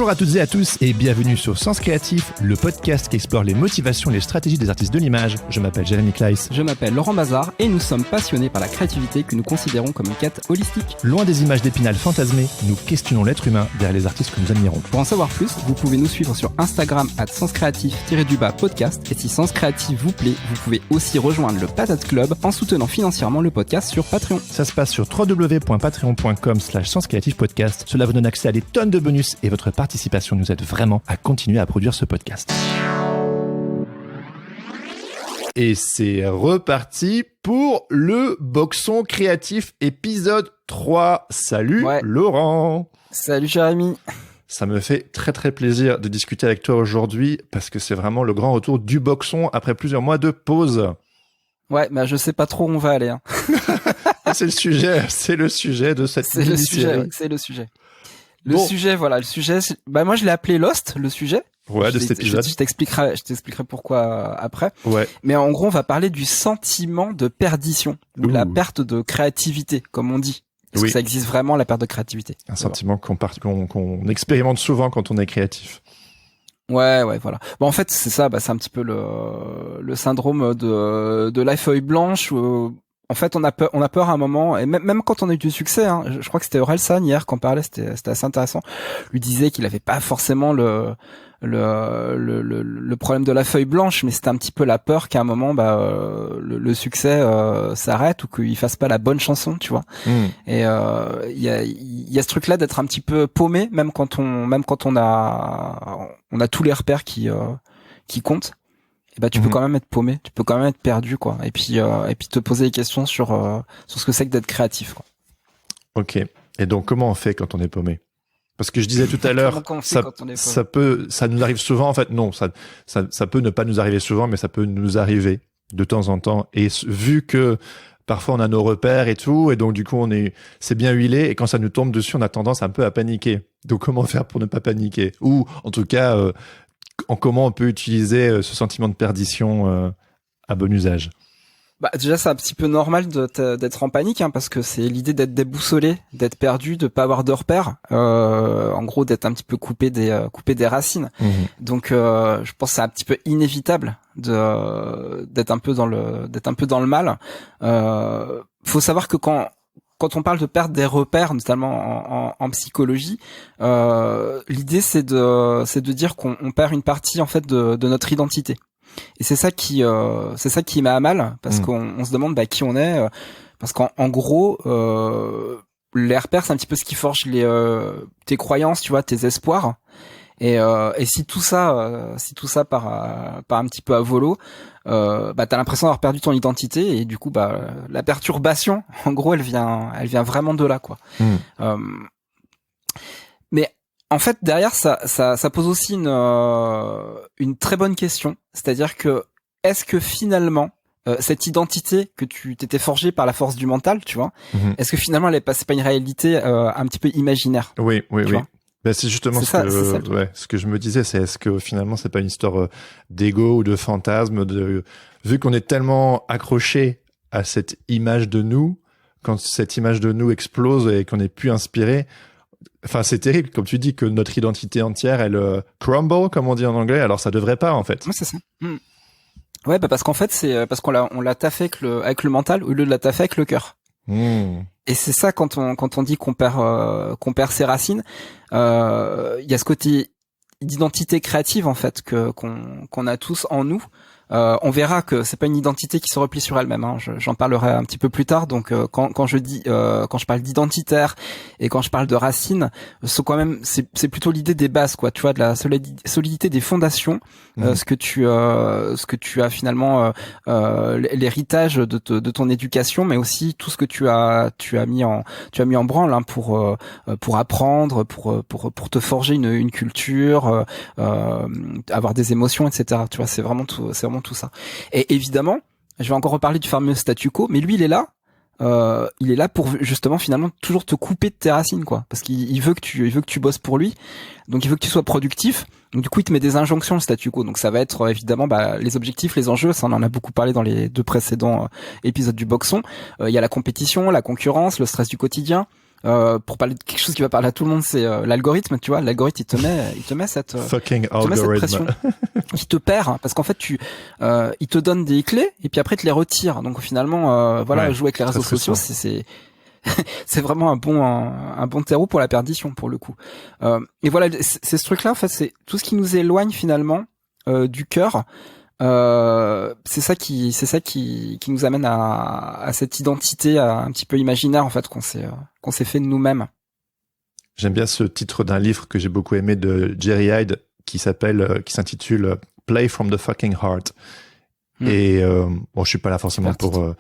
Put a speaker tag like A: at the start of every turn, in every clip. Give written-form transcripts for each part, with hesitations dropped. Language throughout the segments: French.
A: Bonjour à toutes et à tous et bienvenue sur Sens Créatif, le podcast qui explore les motivations et les stratégies des artistes de l'image. Je m'appelle Jérémy Kleiss.
B: Je m'appelle Laurent Bazar et nous sommes passionnés par la créativité que nous considérons comme une quête holistique.
A: Loin des images d'Épinal fantasmées, nous questionnons l'être humain derrière les artistes que nous admirons.
B: Pour en savoir plus, vous pouvez nous suivre sur Instagram @senscreatif_podcast et si Sens Créatif vous plaît, vous pouvez aussi rejoindre le Patate Club en soutenant financièrement le podcast sur Patreon.
A: Ça se passe sur www.patreon.com/senscreatifpodcast. Cela vous donne accès à des tonnes de bonus et votre participation nous aide vraiment à continuer à produire ce podcast. Et c'est reparti pour le Boxon Créatif épisode 3. Salut Laurent.
B: Salut Jérémy.
A: Ça me fait très très plaisir de discuter avec toi aujourd'hui parce que c'est vraiment le grand retour du boxon après plusieurs mois de pause.
B: Ouais, bah je sais pas trop où on va aller. Hein.
A: C'est le sujet de cette mini-série.
B: C'est le sujet. Le sujet, bah moi je l'ai appelé Lost, le sujet.
A: Ouais, de cet épisode.
B: Je t'expliquerai pourquoi après.
A: Ouais.
B: Mais en gros, on va parler du sentiment de perdition, ou la perte de créativité, comme on dit. Parce que ça existe vraiment, la perte de créativité.
A: Un sentiment qu'on expérimente souvent quand on est créatif.
B: Ouais, voilà. Bon, en fait, c'est ça, c'est un petit peu le syndrome de la feuille blanche où, en fait, on a peur à un moment, et même quand on a eu du succès, hein, je crois que c'était Orelsan hier qu'on parlait, c'était assez intéressant. Lui disait qu'il avait pas forcément le problème de la feuille blanche, mais c'était un petit peu la peur qu'à un moment, le succès s'arrête ou qu'il fasse pas la bonne chanson, tu vois. Et il y a ce truc-là d'être un petit peu paumé, même quand on a tous les repères qui comptent. Et tu peux quand même être paumé, tu peux quand même être perdu, quoi. Et puis te poser des questions sur ce que c'est que d'être créatif, quoi.
A: Ok. Et donc comment on fait quand on est paumé? Parce que je disais tout à l'heure, ça nous arrive souvent. En fait, non, ça peut ne pas nous arriver souvent, mais ça peut nous arriver de temps en temps. Et vu que parfois on a nos repères et tout, et donc du coup c'est bien huilé, et quand ça nous tombe dessus, on a tendance un peu à paniquer. Donc comment faire pour ne pas paniquer? Ou en tout cas, comment on peut utiliser ce sentiment de perdition à bon usage?
B: Déjà, c'est un petit peu normal d'être en panique, hein, parce que c'est l'idée d'être déboussolé, d'être perdu, de pas avoir de repères, en gros d'être un petit peu coupé des racines. Donc je pense que c'est un petit peu inévitable d'être un peu dans le mal. Faut savoir que quand on parle de perdre des repères, notamment en psychologie, l'idée c'est de dire qu'on perd une partie en fait de notre identité. Et c'est ça qui met à mal, parce qu'on se demande qui on est, parce qu'en gros les repères c'est un petit peu ce qui forge tes croyances, tu vois, tes espoirs. Et si tout ça part un petit peu à volo, t'as l'impression d'avoir perdu ton identité, et du coup la perturbation en gros elle vient vraiment de là, quoi. Mais en fait derrière ça pose aussi une très bonne question, c'est-à-dire que est-ce que finalement cette identité que tu t'étais forgée par la force du mental, tu vois, est-ce que finalement c'est pas une réalité un petit peu imaginaire?
A: Oui. C'est justement ce que je me disais, c'est est-ce que finalement c'est pas une histoire d'ego ou de fantasme, vu qu'on est tellement accroché à cette image de nous, quand cette image de nous explose et qu'on n'est plus inspiré, enfin c'est terrible, comme tu dis, que notre identité entière elle crumble, comme on dit en anglais, alors ça devrait pas en fait.
B: Ouais, c'est ça. Ouais, parce qu'en fait c'est parce qu'on l'a taffé avec le mental au lieu de la taffer avec le cœur. Et c'est ça quand on dit qu'on perd ses racines, il y a ce côté d'identité créative en fait qu'on a tous en nous. On verra que c'est pas une identité qui se replie sur elle-même, hein. J'en parlerai un petit peu plus tard. Donc quand je parle d'identitaire et quand je parle de racines, c'est quand même c'est plutôt l'idée des bases, quoi. Tu vois, de la solidité des fondations, ce que tu as finalement l'héritage de ton éducation, mais aussi tout ce que tu as mis en branle, hein, pour apprendre, pour te forger une culture, avoir des émotions, etc. Tu vois, c'est vraiment tout ça. Et évidemment, je vais encore reparler du fameux statu quo, mais lui il est là pour justement finalement toujours te couper de tes racines, quoi, parce qu'il veut que tu bosses pour lui, donc il veut que tu sois productif. Donc du coup il te met des injonctions, le statu quo, donc ça va être évidemment les objectifs, les enjeux, ça on en a beaucoup parlé dans les 2 précédents épisodes du Boxon. Il y a la compétition, la concurrence, le stress du quotidien, pour parler de quelque chose qui va parler à tout le monde, c'est l'algorithme, tu vois. L'algorithme, il te met cette pression qui te perd, hein, parce qu'en fait, il te donne des clés et puis après, il te les retire. Donc finalement, jouer avec les réseaux sociaux, c'est c'est vraiment un bon terreau pour la perdition, pour le coup. Et voilà, c'est ce truc-là, en fait, c'est tout ce qui nous éloigne finalement du cœur. C'est ça qui nous amène à cette identité un petit peu imaginaire, en fait, qu'on s'est fait de nous-mêmes.
A: J'aime bien ce titre d'un livre que j'ai beaucoup aimé de Jerry Hyde qui s'intitule Play from the fucking heart. Et je suis pas là forcément pour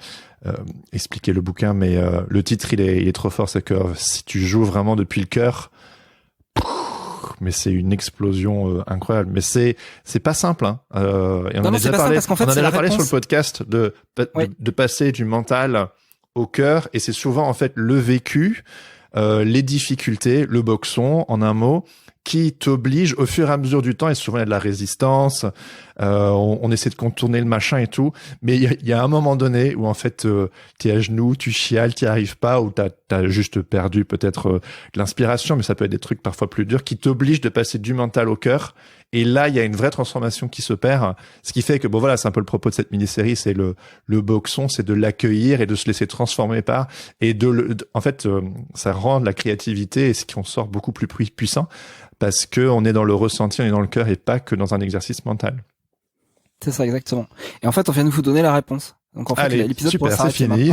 A: expliquer le bouquin, mais le titre il est trop fort, c'est que si tu joues vraiment depuis le cœur, mais c'est une explosion incroyable. Mais c'est pas simple, hein. Et on en a déjà parlé sur le podcast de passer du mental au cœur, et c'est souvent en fait le vécu, les difficultés, le boxon, en un mot, qui t'oblige au fur et à mesure du temps, et souvent il y a de la résistance, on essaie de contourner le machin et tout, mais il y a un moment donné où en fait t'es à genoux, tu chiales, t'y arrives pas, ou t'as juste perdu peut-être de l'inspiration, mais ça peut être des trucs parfois plus durs qui t'obligent de passer du mental au cœur. Et là, il y a une vraie transformation qui s'opère, ce qui fait que, bon voilà, c'est un peu le propos de cette mini-série, c'est le boxon, c'est de l'accueillir et de se laisser transformer par, et en fait, ça rend la créativité et ce qui en sort beaucoup plus puissant, parce que on est dans le ressenti, on est dans le cœur et pas que dans un exercice mental.
B: C'est ça, exactement. Et en fait, on vient de vous donner la réponse. Donc en fait, l'épisode
A: super, c'est fini.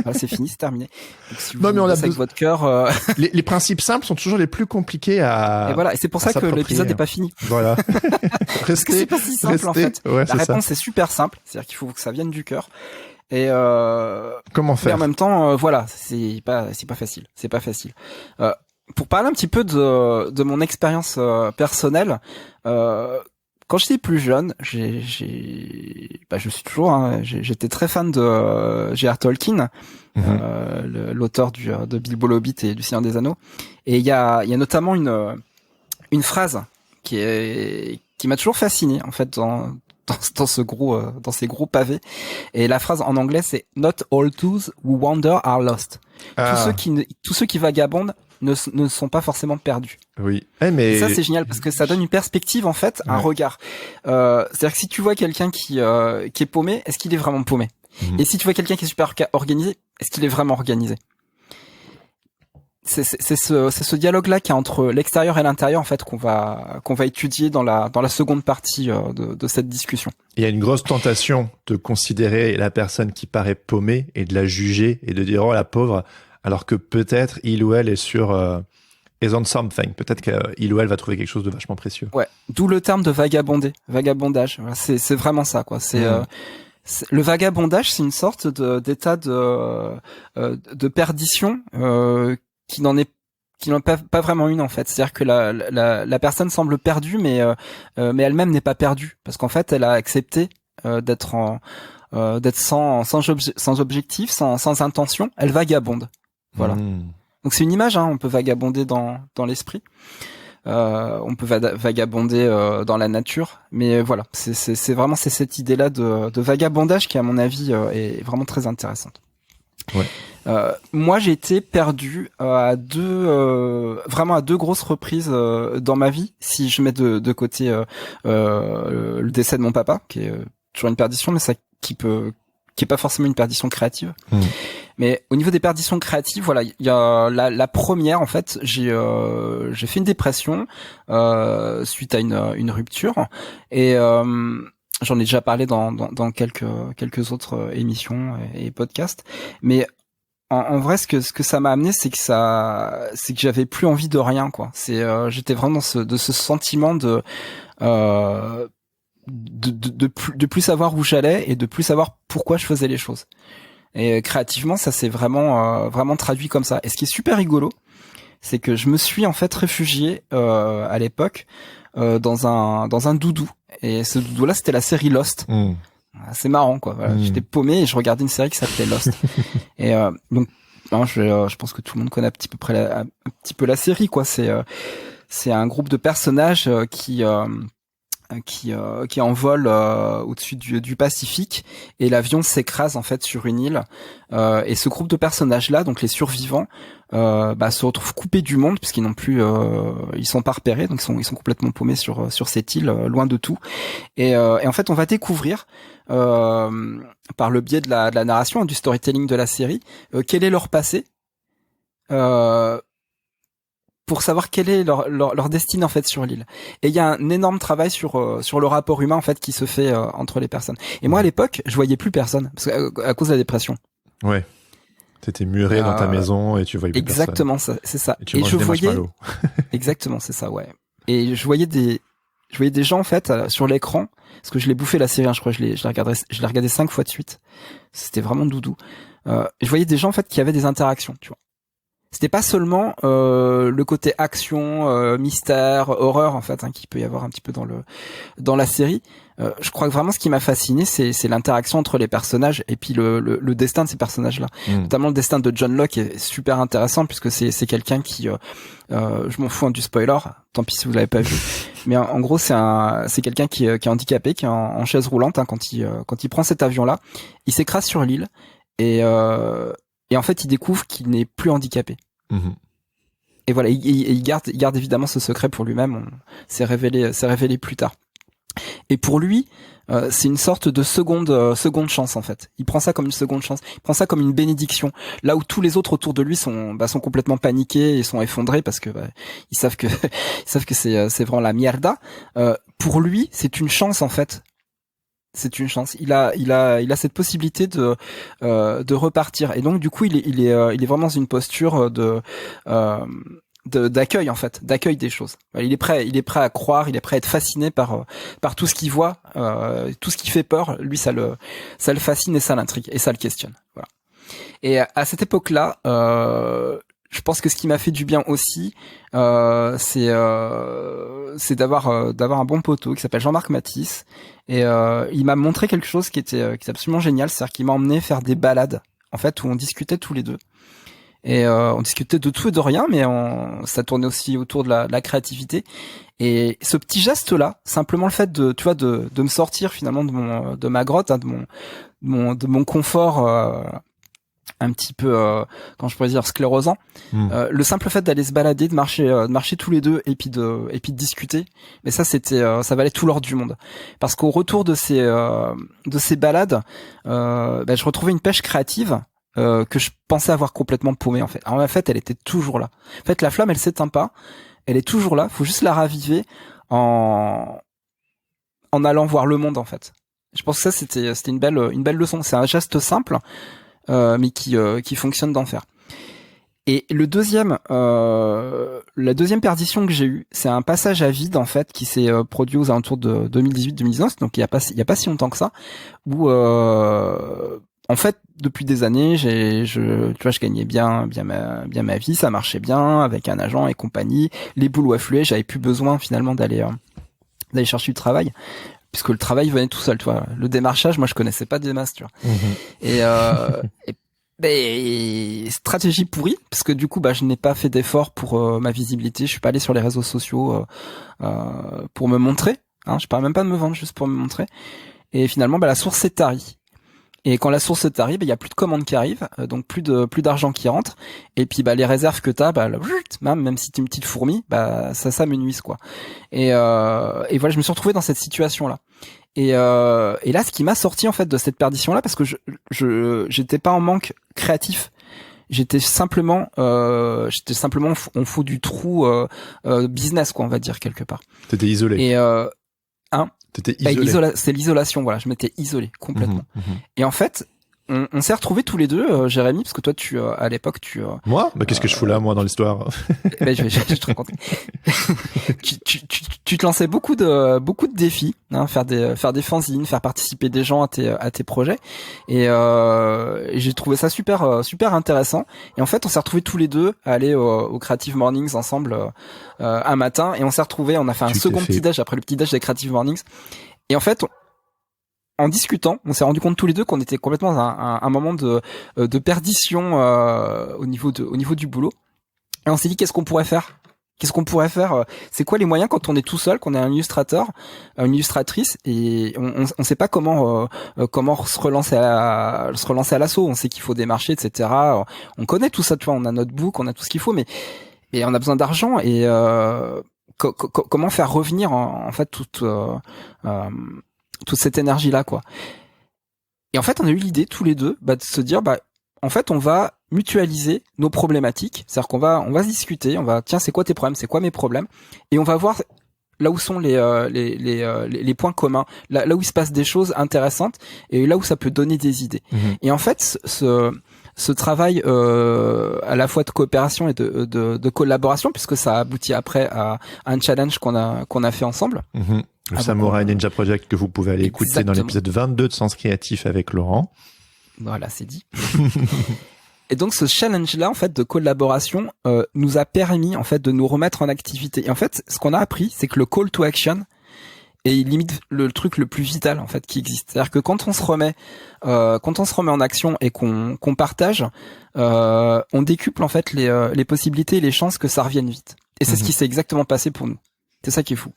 B: Voilà, c'est fini, c'est terminé. Donc, si vous avec votre cœur,
A: les principes simples sont toujours les plus compliqués à.
B: Et voilà, et c'est pour ça que l'épisode n'est pas fini.
A: Voilà.
B: C'est pas si simple en fait.
A: Ouais,
B: la réponse est super simple, c'est-à-dire qu'il faut que ça vienne du cœur. Et
A: comment faire?
B: Mais en même temps, c'est pas facile. C'est pas facile. Pour parler un petit peu de mon expérience personnelle. Quand j'étais plus jeune, je suis toujours, hein, j'étais très fan de J.R. Tolkien, l'auteur de Bilbo le Hobbit et du Seigneur des Anneaux. Et il y a notamment une phrase qui m'a toujours fasciné, en fait, dans ces gros pavés. Et la phrase en anglais, c'est Not all those who wander are lost. Tous ceux qui vagabondent ne sont pas forcément perdus.
A: Oui. Mais
B: ça, c'est génial parce que ça donne une perspective, en fait, un regard. C'est-à-dire que si tu vois quelqu'un qui est paumé, est-ce qu'il est vraiment paumé? Et si tu vois quelqu'un qui est super organisé, est-ce qu'il est vraiment organisé? C'est ce dialogue-là qui est entre l'extérieur et l'intérieur, en fait, qu'on va étudier dans la seconde partie de cette discussion.
A: Il y a une grosse tentation de considérer la personne qui paraît paumée et de la juger et de dire oh la pauvre, alors que peut-être il ou elle est is on something. Peut-être qu'il ou elle va trouver quelque chose de vachement précieux. Ouais.
B: D'où le terme de vagabondage. C'est vraiment ça, quoi. Le vagabondage, c'est une sorte d'état de perdition qui n'en est pas vraiment une, en fait. C'est-à-dire que la personne semble perdue, mais elle-même n'est pas perdue, parce qu'en fait, elle a accepté d'être sans objectif, sans intention. Elle vagabonde. Voilà. Donc c'est une image, hein. On peut vagabonder dans l'esprit. On peut vagabonder dans la nature, mais voilà, c'est vraiment cette idée-là de vagabondage qui, à mon avis, est vraiment très intéressante.
A: Ouais.
B: Moi, j'ai été perdu à deux grosses reprises dans ma vie. Si je mets de côté le décès de mon papa, qui est toujours une perdition, mais ça qui est pas forcément une perdition créative. Mais au niveau des perditions créatives, voilà, il y a la première, en fait, j'ai fait une dépression suite à une rupture, et j'en ai déjà parlé dans quelques autres émissions et podcasts, mais en vrai, ce que ça m'a amené, c'est que j'avais plus envie de rien, quoi. J'étais vraiment de ce sentiment de plus savoir où j'allais et de plus savoir pourquoi je faisais les choses. Et créativement, ça s'est vraiment traduit comme ça. Et ce qui est super rigolo, c'est que je me suis en fait réfugié à l'époque dans un doudou. Et ce doudou-là, c'était la série Lost. C'est marrant, quoi. Voilà, j'étais paumé et je regardais une série qui s'appelait Lost. Et donc, je pense que tout le monde connaît un petit peu la série, quoi. C'est un groupe de personnages qui qui est en vol au-dessus du Pacifique, et l'avion s'écrase en fait sur une île, et ce groupe de personnages là, donc les survivants, se retrouvent coupés du monde puisqu'ils n'ont plus ils sont pas repérés, donc ils sont complètement paumés sur cette île, loin de tout, et en fait on va découvrir par le biais de la narration, du storytelling de la série, quel est leur passé, pour savoir quelle est leur destinée en fait sur l'île. Et il y a un énorme travail sur le rapport humain en fait qui se fait entre les personnes. Et moi à l'époque, je voyais plus personne parce que, à cause de la dépression.
A: Ouais. T'étais muré dans ta maison et tu voyais plus
B: exactement
A: personne.
B: C'est ça.
A: Et je voyais
B: exactement, c'est ça, ouais. Et je voyais des gens en fait sur l'écran, parce que je l'ai bouffé la série, hein, je crois je l'ai regardé 5 fois de suite. C'était vraiment doudou. Je voyais des gens en fait qui avaient des interactions, tu vois. C'était pas seulement le côté action, mystère, horreur en fait, hein, qu'il peut y avoir un petit peu dans la série. Je crois que vraiment ce qui m'a fasciné, c'est l'interaction entre les personnages et puis le destin de ces personnages-là. Notamment le destin de John Locke est super intéressant puisque c'est quelqu'un qui, je m'en fous du spoiler, tant pis si vous l'avez pas vu, mais en gros c'est quelqu'un qui est handicapé, qui est en chaise roulante, hein, quand il prend cet avion-là, il s'écrase sur l'île et en fait il découvre qu'il n'est plus handicapé. Et voilà, il garde évidemment ce secret pour lui-même. C'est révélé plus tard. Et pour lui, c'est une sorte de seconde chance en fait. Il prend ça comme une seconde chance. Il prend ça comme une bénédiction. Là où tous les autres autour de lui sont complètement paniqués et sont effondrés parce que ils savent que c'est vraiment la mierda. Pour lui, c'est une chance en fait. C'est une chance. Il a cette possibilité de repartir. Et donc du coup, il est vraiment dans une posture d'accueil en fait, d'accueil des choses. Il est prêt à croire, il est prêt à être fasciné par tout ce qu'il voit, tout ce qui fait peur. Lui, ça le fascine et ça l'intrigue et ça le questionne. Voilà. Et à cette époque-là, je pense que ce qui m'a fait du bien aussi, c'est d'avoir un bon poteau qui s'appelle Jean-Marc Matisse, et il m'a montré quelque chose qui était absolument génial, c'est-à-dire qu'il m'a emmené faire des balades en fait où on discutait tous les deux. Et on discutait de tout et de rien, mais ça tournait aussi autour de la créativité. Et ce petit geste-là, simplement le fait de me sortir finalement de ma grotte, hein, de mon confort un petit peu, quand je pourrais dire, sclérosant. Le simple fait d'aller se balader, de marcher tous les deux et puis de discuter, mais ça ça valait tout l'or du monde. Parce qu'au retour de ces balades, je retrouvais une pêche créative. Que je pensais avoir complètement paumé en fait. Alors, en fait, elle était toujours là. En fait, la flamme, elle s'éteint pas. Elle est toujours là. Faut juste la raviver en allant voir le monde en fait. Je pense que ça c'était une belle leçon. C'est un geste simple, mais qui fonctionne d'enfer. Et la deuxième perdition que j'ai eue, c'est un passage à vide en fait qui s'est produit aux alentours de 2018-2019, donc il y a pas si longtemps que ça, où en fait, depuis des années, je gagnais bien ma vie, ça marchait bien avec un agent et compagnie. Les boulots affluaient, j'avais plus besoin finalement d'aller chercher du travail, puisque le travail venait tout seul, tu vois. Le démarchage, moi je connaissais pas des masses, tu vois. Et stratégie pourrie, parce que du coup, je n'ai pas fait d'effort pour ma visibilité. Je suis pas allé sur les réseaux sociaux pour me montrer. Hein, je parle même pas de me vendre, juste pour me montrer. Et finalement, la source s'est tarie. Et quand la source t'arrive, il y a plus de commandes qui arrivent, donc plus d'argent qui rentre. Et puis les réserves que t'as, même si t'es une petite fourmi, ça m'énuise quoi. Et voilà, je me suis retrouvé dans cette situation là. Et là, ce qui m'a sorti en fait de cette perdition là, parce que j'étais pas en manque créatif. J'étais simplement on fout du trou business quoi, on va dire quelque part.
A: T'étais isolé.
B: Et
A: t'étais isolé.
B: C'est l'isolation, voilà. Je m'étais isolé complètement. Et en fait, on s'est retrouvés tous les deux, Jérémy, parce que toi, à l'époque,
A: Moi, qu'est-ce que je fous là, moi, dans l'histoire?
B: Je te raconte. tu te lançais beaucoup de défis, hein, faire des fanzines, faire participer des gens à tes projets, et j'ai trouvé ça super intéressant. Et en fait, on s'est retrouvés tous les deux à aller au Creative Mornings ensemble un matin, et on a fait un second petit déj après le petit déj des Creative Mornings. Et en fait, en discutant, on s'est rendu compte tous les deux qu'on était complètement à un moment de perdition au niveau du boulot. Et on s'est dit qu'est-ce qu'on pourrait faire Qu'est-ce qu'on pourrait faire? C'est quoi les moyens quand on est tout seul, qu'on est un illustrateur, une illustratrice, et on sait pas comment se relancer à l'assaut. On sait qu'il faut des marchés, etc. On connaît tout ça, tu vois. On a notre book, on a tout ce qu'il faut, mais on a besoin d'argent et comment faire revenir en fait toute cette énergie là, quoi. Et en fait, on a eu l'idée tous les deux de se dire en fait, on va mutualiser nos problématiques, c'est-à-dire qu'on va se discuter, tiens, c'est quoi tes problèmes, c'est quoi mes problèmes, et on va voir là où sont les points communs, là où il se passe des choses intéressantes et là où ça peut donner des idées. Et en fait, ce travail à la fois de coopération et de collaboration, puisque ça aboutit après à un challenge qu'on a fait ensemble.
A: Le Samurai Ninja Project que vous pouvez aller écouter dans l'épisode 22 de Sens Créatif avec Laurent.
B: Voilà, c'est dit. Et donc ce challenge-là, en fait, de collaboration, nous a permis, en fait, de nous remettre en activité. Et en fait, ce qu'on a appris, c'est que le call to action est limite le truc le plus vital, en fait, qui existe. C'est-à-dire que quand on se remet en action et qu'on partage, on décuple, en fait, les possibilités et les chances que ça revienne vite. Et c'est ce qui s'est exactement passé pour nous. C'est ça qui est fou.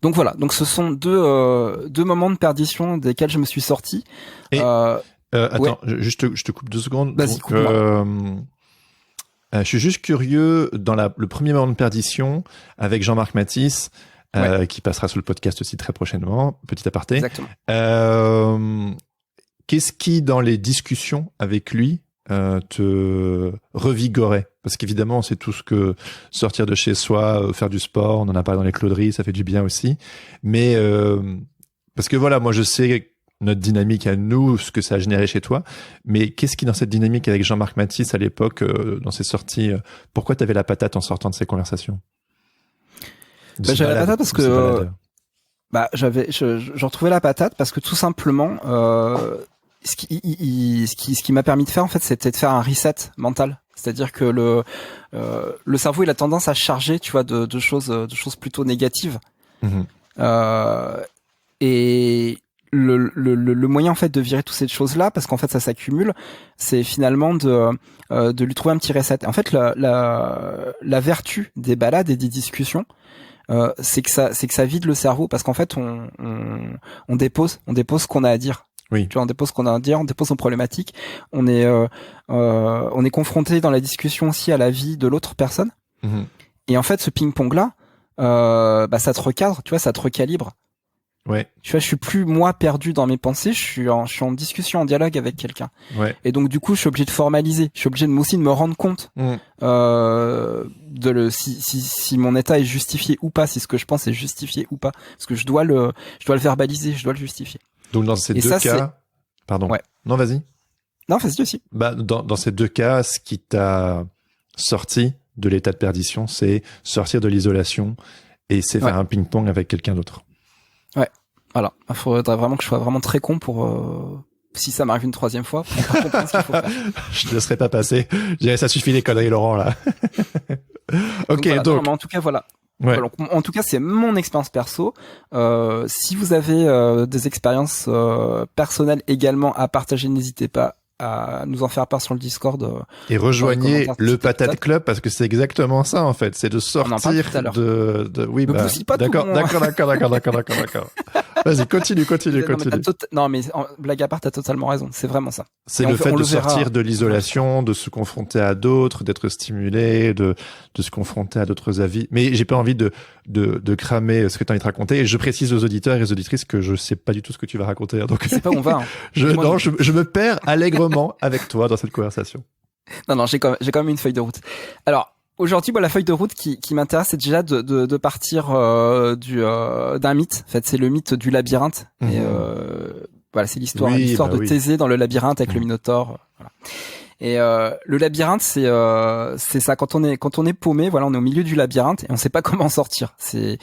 B: Donc voilà. Donc ce sont deux moments de perdition desquels je me suis sorti.
A: Et attends, je te coupe 2 secondes.
B: Vas-y, coupe-moi.
A: Je suis juste curieux dans le premier moment de perdition avec Jean-Marc Mathis, qui passera sur le podcast aussi très prochainement. Petit aparté.
B: Exactement.
A: Qu'est-ce qui, dans les discussions avec lui, te revigorait? Parce qu'évidemment, c'est tout ce que sortir de chez soi, faire du sport, on en a parlé dans les cloderies, ça fait du bien aussi. Mais parce que voilà, moi je sais notre dynamique à nous, ce que ça a généré chez toi. Mais qu'est-ce qui, dans cette dynamique avec Jean-Marc Mathis à l'époque, dans ses sorties, pourquoi tu avais la patate en sortant de ces conversations?
B: J'avais la patate parce que je retrouvais la patate parce que tout simplement, ce qui m'a permis de faire, en fait, c'était de faire un reset mental. C'est-à-dire que le cerveau, il a tendance à charger, tu vois, de choses plutôt négatives. Et le moyen, en fait, de virer toutes ces choses-là, parce qu'en fait, ça s'accumule, c'est finalement de lui trouver un petit reset. En fait, la vertu des balades et des discussions, c'est que ça vide le cerveau, parce qu'en fait, on dépose ce qu'on a à dire.
A: Oui.
B: Tu vois, on dépose ce qu'on a à dire, on dépose nos problématiques. On est confronté dans la discussion aussi à la vie de l'autre personne. Et en fait, ce ping-pong-là, ça te recadre, tu vois, ça te recalibre.
A: Ouais.
B: Tu vois, je suis plus moi perdu dans mes pensées, je suis en discussion, en dialogue avec quelqu'un.
A: Ouais.
B: Et donc du coup, je suis obligé de formaliser, je suis obligé aussi de me rendre compte si mon état est justifié ou pas, si ce que je pense est justifié ou pas, parce que je dois le verbaliser, je dois le justifier.
A: Donc dans ces deux cas, pardon.
B: Ouais.
A: Non, vas-y.
B: Non, vas-y aussi.
A: Dans ces deux cas, ce qui t'a sorti de l'état de perdition, c'est sortir de l'isolation et c'est faire un ping-pong avec quelqu'un d'autre.
B: Ouais. Voilà. Il faudrait vraiment que je sois vraiment très con pour si ça m'arrive une 3e fois, pour pas comprendre ce qu'il faut faire.
A: Je te laisserai pas passer. Je dirais, ça suffit les conneries, Laurent, là. Ok, donc.
B: Non, en tout cas, voilà.
A: Ouais.
B: Alors, en tout cas, c'est mon expérience perso. Si vous avez des expériences personnelles également à partager, n'hésitez pas à nous en faire part sur le Discord.
A: Et rejoignez le Patate Club parce que c'est exactement ça en fait, c'est de sortir de oui
B: bah d'accord.
A: Vas-y, continue.
B: Non mais blague à part, t'as totalement raison, c'est vraiment ça.
A: C'est le fait de sortir de l'isolation, de se confronter à d'autres, d'être stimulé, de se confronter à d'autres avis. Mais j'ai pas envie de cramer ce que tu as envie de raconter. Et je précise aux auditeurs et aux auditrices que je sais pas du tout ce que tu vas raconter. Donc
B: c'est pas où on va. Hein.
A: Je me perds allègrement avec toi dans cette conversation.
B: Non, j'ai quand même une feuille de route. Alors, aujourd'hui, la feuille de route qui m'intéresse, c'est déjà de partir d'un mythe. En fait, c'est le mythe du labyrinthe. Et voilà, c'est l'histoire de Thésée dans le labyrinthe avec le Minotaure. Voilà. Et le labyrinthe, c'est ça. Quand on est paumé, voilà, on est au milieu du labyrinthe et on sait pas comment sortir. C'est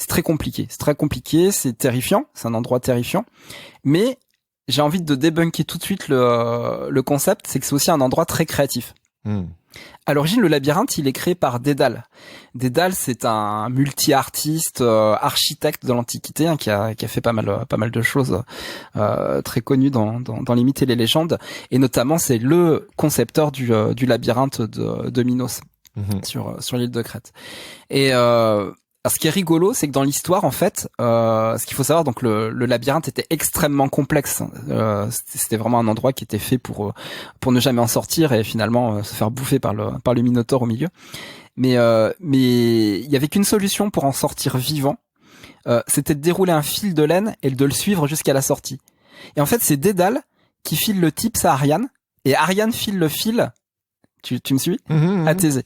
B: très compliqué. C'est terrifiant. C'est un endroit terrifiant. Mais j'ai envie de débunker tout de suite le concept, c'est que c'est aussi un endroit très créatif. À l'origine, le labyrinthe, il est créé par Dédale. Dédale, c'est un multi-artiste, architecte de l'Antiquité, hein, qui a fait pas mal de choses très connues dans les mythes et les légendes. Et notamment, c'est le concepteur du labyrinthe de Minos. sur l'île de Crète. Et alors, ce qui est rigolo, c'est que dans l'histoire, en fait, ce qu'il faut savoir, donc le labyrinthe était extrêmement complexe. C'était vraiment un endroit qui était fait pour ne jamais en sortir et finalement se faire bouffer par le Minotaure au milieu. Mais il y avait qu'une solution pour en sortir vivant. C'était de dérouler un fil de laine et de le suivre jusqu'à la sortie. Et en fait, c'est Dédale qui file le tips à Ariane et Ariane file le fil. Tu me suis? À Thésée.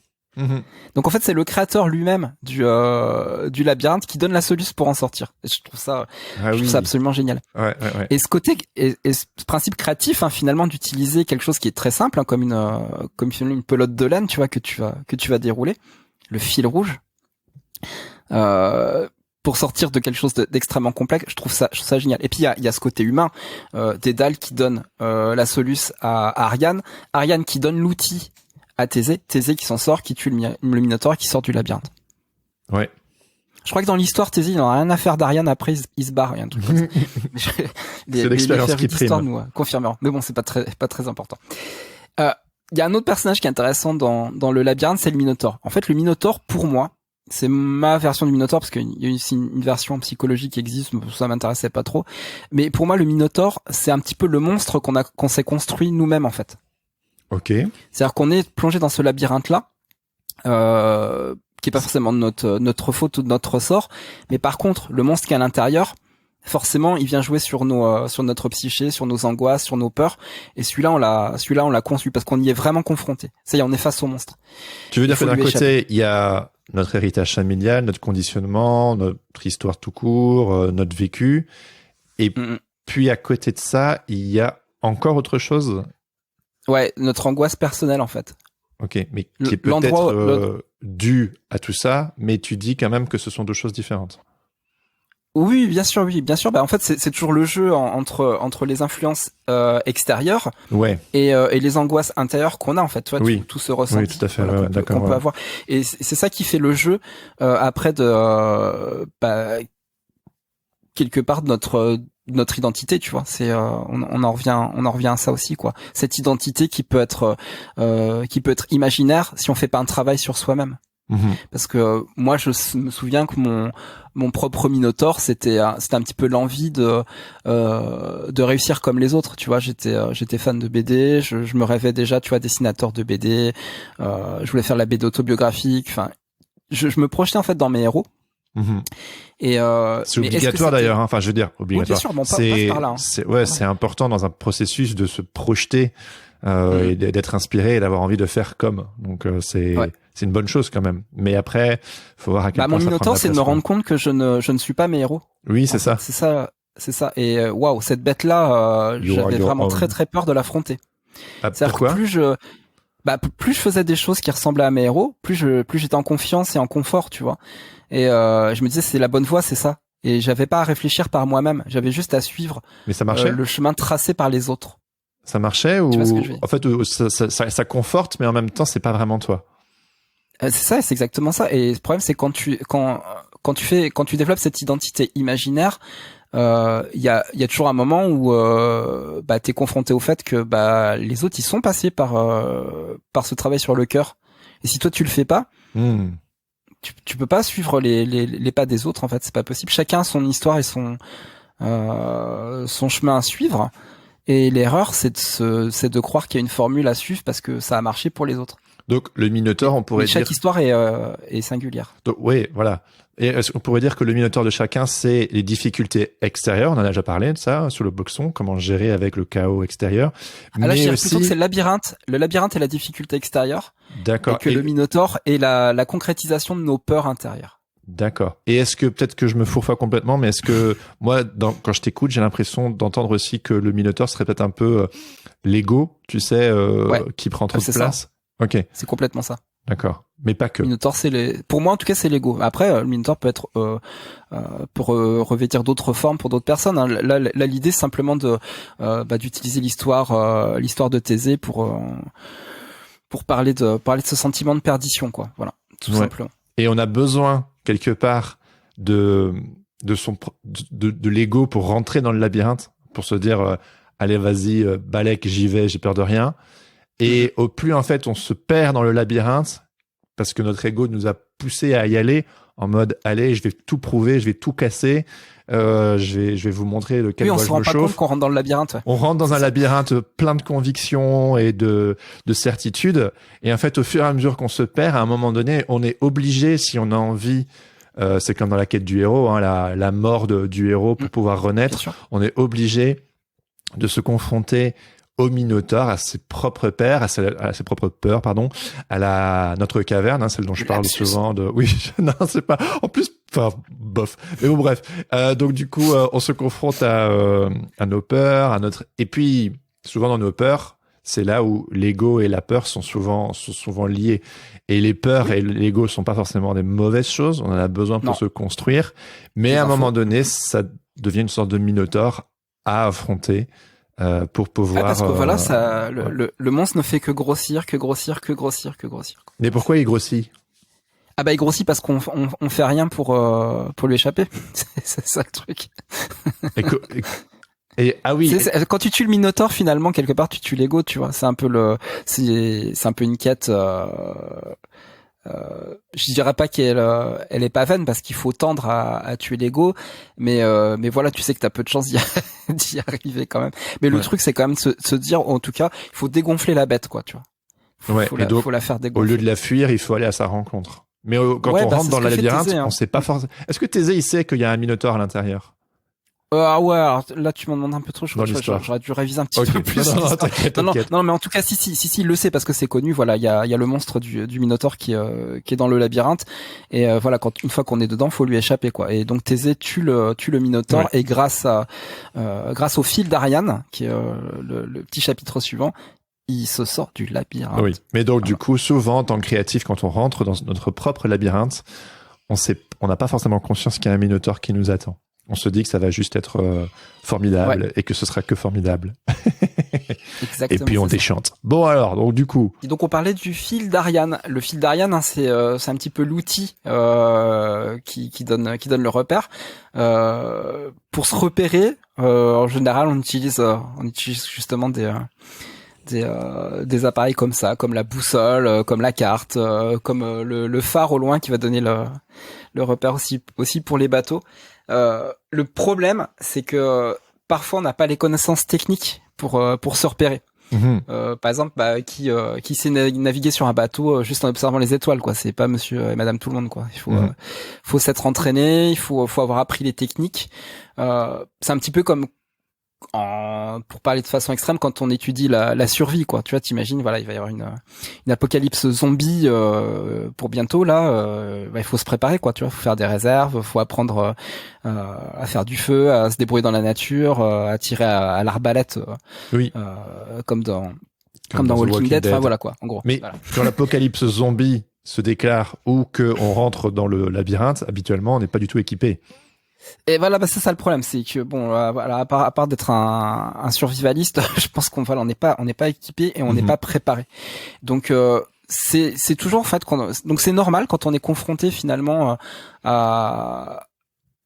B: Donc en fait c'est le créateur lui-même du labyrinthe qui donne la solution pour en sortir. Et je trouve ça absolument génial.
A: Ouais.
B: Et ce côté et ce principe créatif finalement d'utiliser quelque chose qui est très simple comme une pelote de laine, tu vois, que tu vas dérouler, le fil rouge pour sortir de quelque chose d'extrêmement complexe. Je trouve ça génial. Et puis il y a ce côté humain, Dédale qui donne la solution à Ariane qui donne l'outil à Thésée qui s'en sort, qui tue le Minotaure, qui sort du labyrinthe.
A: Ouais.
B: Je crois que dans l'histoire, Thésée, il n'en a rien à faire d'Ariane, après il se barre, il y a un truc comme ça.
A: C'est l'expérience qui prime.
B: Nous confirmeront. Mais bon, c'est pas très important. Il y a un autre personnage qui est intéressant dans le labyrinthe, c'est le Minotaure. En fait, le Minotaure, pour moi, c'est ma version du Minotaure, parce qu'il y a aussi une version psychologique qui existe, mais ça m'intéressait pas trop. Mais pour moi, le Minotaure, c'est un petit peu le monstre qu'on s'est construit nous-mêmes, en fait.
A: Ok.
B: C'est-à-dire qu'on est plongé dans ce labyrinthe-là, qui est pas forcément notre faute ou de notre ressort, mais par contre, le monstre qui est à l'intérieur, forcément, il vient jouer sur notre psyché, sur nos angoisses, sur nos peurs, et celui-là, on l'a conçu parce qu'on y est vraiment confronté. Ça y est, on est face au monstre.
A: Tu veux dire que d'un côté, il y a notre héritage familial, notre conditionnement, notre histoire tout court, notre vécu, et puis à côté de ça, il y a encore autre chose.
B: Ouais, notre angoisse personnelle en fait.
A: Ok, mais qui est peut-être dû à tout ça, mais tu dis quand même que ce sont deux choses différentes.
B: Oui, bien sûr. Bah en fait, c'est toujours le jeu entre les influences extérieures, et les angoisses intérieures qu'on a en fait. Tu vois, tout se ressent.
A: Oui, tout à fait. D'accord.
B: Qu'on peut avoir. Et c'est ça qui fait le jeu après quelque part de notre identité, tu vois. C'est on en revient à ça aussi, quoi. Cette identité qui peut être imaginaire si on fait pas un travail sur soi-même. Parce que moi je me souviens que mon propre Minotaure c'était un petit peu l'envie de réussir comme les autres, tu vois. J'étais fan de BD, je me rêvais déjà, tu vois, dessinateur de BD, je voulais faire la BD autobiographique, enfin je me projetais en fait dans mes héros. Et
A: c'est obligatoire d'ailleurs, enfin je veux dire obligatoire.
B: Oui, bien sûr, passe par là, hein.
A: C'est important dans un processus de se projeter et d'être inspiré et d'avoir envie de faire comme. Donc c'est une bonne chose quand même. Mais après, faut voir à quel point
B: mon Minotaure, c'est de me rendre compte que je ne suis pas mes héros.
A: Oui, c'est ça.
B: C'est ça. Et waouh, cette bête là, j'avais vraiment très très peur de l'affronter.
A: Pourquoi ?
B: Plus je faisais des choses qui ressemblaient à mes héros, plus j'étais en confiance et en confort, tu vois. Et je me disais c'est la bonne voie, c'est ça. Et j'avais pas à réfléchir par moi-même, j'avais juste à suivre le chemin tracé par les autres.
A: Ça marchait ou en fait ça conforte, mais en même temps c'est pas vraiment toi.
B: C'est ça, c'est exactement ça. Et le problème c'est quand tu développes cette identité imaginaire, il y a toujours un moment où t'es confronté au fait que les autres ils sont passés par ce travail sur le cœur. Et si toi tu le fais pas, tu peux pas suivre les pas des autres, en fait, c'est pas possible. Chacun a son histoire et son chemin à suivre. Et l'erreur, c'est de croire qu'il y a une formule à suivre parce que ça a marché pour les autres.
A: Donc le Minotaure, on pourrait dire...
B: Chaque histoire est singulière.
A: Donc, oui, voilà. Et on pourrait dire que le Minotaure de chacun, c'est les difficultés extérieures. On en a déjà parlé de ça sur le boxon, comment gérer avec le chaos extérieur.
B: Là, je dirais plutôt que c'est le labyrinthe. Le labyrinthe est la difficulté extérieure.
A: D'accord.
B: Et que le Minotaure est la concrétisation de nos peurs intérieures.
A: D'accord. Et est-ce que, peut-être que je me fourvoie complètement, mais est-ce que moi, quand je t'écoute, j'ai l'impression d'entendre aussi que le Minotaure serait peut-être un peu l'ego, tu sais, qui prend trop de place. Ça. Ok.
B: C'est complètement ça.
A: D'accord. Mais pas que.
B: Minotaure, pour moi en tout cas, c'est l'ego. Après, le Minotaure peut être pour revêtir d'autres formes pour d'autres personnes. Hein. Là, l'idée c'est simplement d'utiliser l'histoire de Thésée pour parler de ce sentiment de perdition, quoi. Voilà, tout simplement.
A: Et on a besoin quelque part de l'ego pour rentrer dans le labyrinthe, pour se dire allez, vas-y, balèque, j'y vais, j'ai peur de rien. Et au plus en fait on se perd dans le labyrinthe, parce que notre ego nous a poussé à y aller en mode allez, je vais tout prouver, je vais tout casser, je vais vous montrer de quel bois je me chauffe.
B: Oui, on se rend pas compte qu'on rentre dans le labyrinthe. Ouais.
A: On rentre dans un labyrinthe plein de convictions et de certitudes, et en fait au fur et à mesure qu'on se perd, à un moment donné, on est obligé, si on a envie, c'est comme dans la quête du héros, hein, la mort du héros pour pouvoir renaître, on est obligé de se confronter au Minotaure, à ses propres peurs, à ses propres peurs, pardon, à notre caverne, hein, celle dont je parle souvent de, oui, non, c'est pas, en plus, enfin, bof. Mais bon, bref. Donc, du coup, on se confronte à nos peurs, et puis, souvent dans nos peurs, c'est là où l'ego et la peur sont souvent liés. Et les peurs et l'ego sont pas forcément des mauvaises choses. On en a besoin pour se construire. Mais à un moment donné, ça devient une sorte de Minotaure à affronter. Pour pouvoir.
B: Parce que voilà, ça, le monstre ne fait que grossir.
A: Mais pourquoi il grossit?
B: Ah bah il grossit parce qu'on fait rien pour lui échapper. c'est ça le truc.
A: Ah oui.
B: Quand tu tues le Minotaure, finalement quelque part tu tues l'ego, tu vois. C'est un peu une quête. Je dirais pas qu'elle est pas vaine parce qu'il faut tendre à tuer l'ego, mais voilà, tu sais que t'as peu de chance d'y arriver quand même. Mais le truc c'est quand même se dire, en tout cas, il faut dégonfler la bête, quoi, tu vois. Faut la faire dégonfler.
A: Au lieu de la fuir, il faut aller à sa rencontre. Mais quand on rentre dans le labyrinthe, Thésée, on sait pas forcément. Est-ce que Thésée il sait qu'il y a un Minotaure à l'intérieur?
B: Ah ouais, alors là tu m'en demandes un peu trop, j'aurais dû réviser un petit peu plus. Non, mais en tout cas si, il le sait parce que c'est connu, voilà, il y a le monstre du Minotaure qui est dans le labyrinthe, et voilà, une fois qu'on est dedans, faut lui échapper, quoi. Et donc Thésée tue le Minotaure, et grâce au fil d'Ariane, qui est le petit chapitre suivant, il se sort du labyrinthe.
A: Oui, mais donc du coup, souvent en tant que créatif, quand on rentre dans notre propre labyrinthe, on n'a pas forcément conscience qu'il y a un Minotaure qui nous attend. On se dit que ça va juste être formidable, et que ce sera que formidable.
B: Exactement.
A: Et puis on déchante. Bon alors, donc du coup.
B: Et donc on parlait du fil d'Ariane. Le fil d'Ariane, hein, c'est un petit peu l'outil qui donne le repère. Pour se repérer, en général, on utilise justement des appareils comme ça, comme la boussole, comme la carte, comme le phare au loin qui va donner le repère aussi pour les bateaux. Le problème, c'est que parfois on n'a pas les connaissances techniques pour se repérer. Par exemple, qui sait naviguer sur un bateau juste en observant les étoiles, quoi. C'est pas monsieur et madame tout le monde, quoi. Il faut s'être entraîné, il faut avoir appris les techniques. C'est un petit peu comme pour parler de façon extrême, quand on étudie la survie, quoi. Tu vois, t'imagines, voilà, il va y avoir une apocalypse zombie pour bientôt, là. Il faut se préparer, quoi. Tu vois, faut faire des réserves, faut apprendre à faire du feu, à se débrouiller dans la nature, à tirer à l'arbalète, comme dans Walking Dead. Enfin voilà, quoi. En gros.
A: Mais quand l'apocalypse zombie se déclare ou que on rentre dans le labyrinthe, habituellement, on n'est pas du tout équipé.
B: Et voilà, c'est ça le problème, c'est que bon, voilà, à part d'être un survivaliste, je pense qu'on n'est pas équipé et on n'est pas préparé. Donc c'est toujours en fait donc c'est normal quand on est confronté finalement à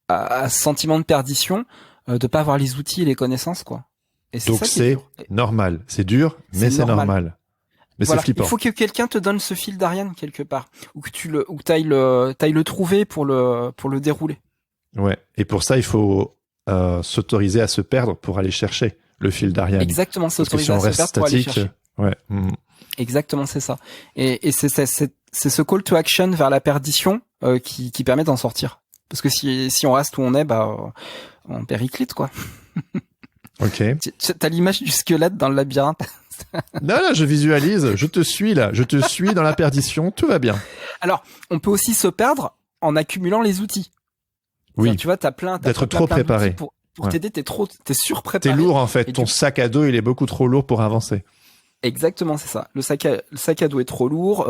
B: ce sentiment de perdition, de pas avoir les outils et les connaissances, quoi. Et
A: donc c'est normal, c'est dur, mais c'est normal. Mais voilà, c'est flippant.
B: Il faut que quelqu'un te donne ce fil d'Ariane quelque part, ou que t'ailles le trouver pour le dérouler.
A: Ouais. Et pour ça, il faut s'autoriser à se perdre pour aller chercher le fil d'Ariane.
B: Exactement, s'autoriser à se perdre pour aller chercher.
A: Ouais.
B: Exactement, c'est ça. Et c'est ce call to action vers la perdition qui permet d'en sortir. Parce que si on reste où on est, on périclite, quoi.
A: Ok.
B: T'as l'image du squelette dans le labyrinthe.
A: Non, je visualise. Je te suis là. Je te suis dans la perdition. Tout va bien.
B: Alors, on peut aussi se perdre en accumulant les outils.
A: Oui.
B: Tu vois,
A: d'être trop préparé.
B: Pour t'aider, t'es surpréparé.
A: T'es lourd, en fait. Ton sac à dos, il est beaucoup trop lourd pour avancer.
B: Exactement, c'est ça. Le sac à dos est trop lourd.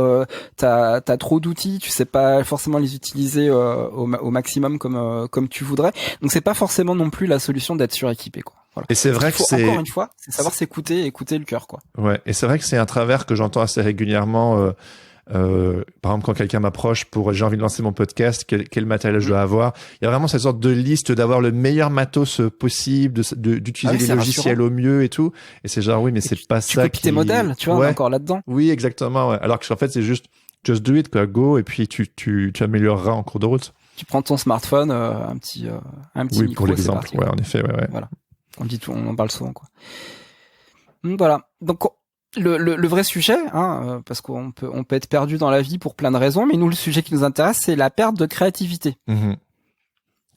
B: T'as trop d'outils. Tu sais pas forcément les utiliser au maximum comme tu voudrais. Donc c'est pas forcément non plus la solution d'être suréquipé, quoi. Voilà.
A: Et c'est vrai que
B: encore une fois, c'est savoir s'écouter le cœur, quoi.
A: Ouais. Et c'est vrai que c'est un travers que j'entends assez régulièrement. Par exemple, quand quelqu'un m'approche pour j'ai envie de lancer mon podcast, quel matériel je dois avoir, il y a vraiment cette sorte de liste d'avoir le meilleur matos possible, d'utiliser les logiciels au mieux et tout. Et c'est genre oui, mais c'est pas ça.
B: Tu copies tes modèles, tu vois, on est encore là-dedans.
A: Oui, exactement. Ouais. Alors que en fait, c'est juste just do it, quoi. Go, et puis tu amélioreras en cours de route.
B: Tu prends ton smartphone, un petit
A: oui,
B: micro,
A: pour l'exemple.
B: c'est parti,
A: ouais, en effet, ouais.
B: Voilà. On en parle souvent, quoi. Donc, voilà. Donc, le vrai sujet, parce qu'on peut être perdu dans la vie pour plein de raisons, mais nous, le sujet qui nous intéresse, c'est la perte de créativité.
A: Mm-hmm.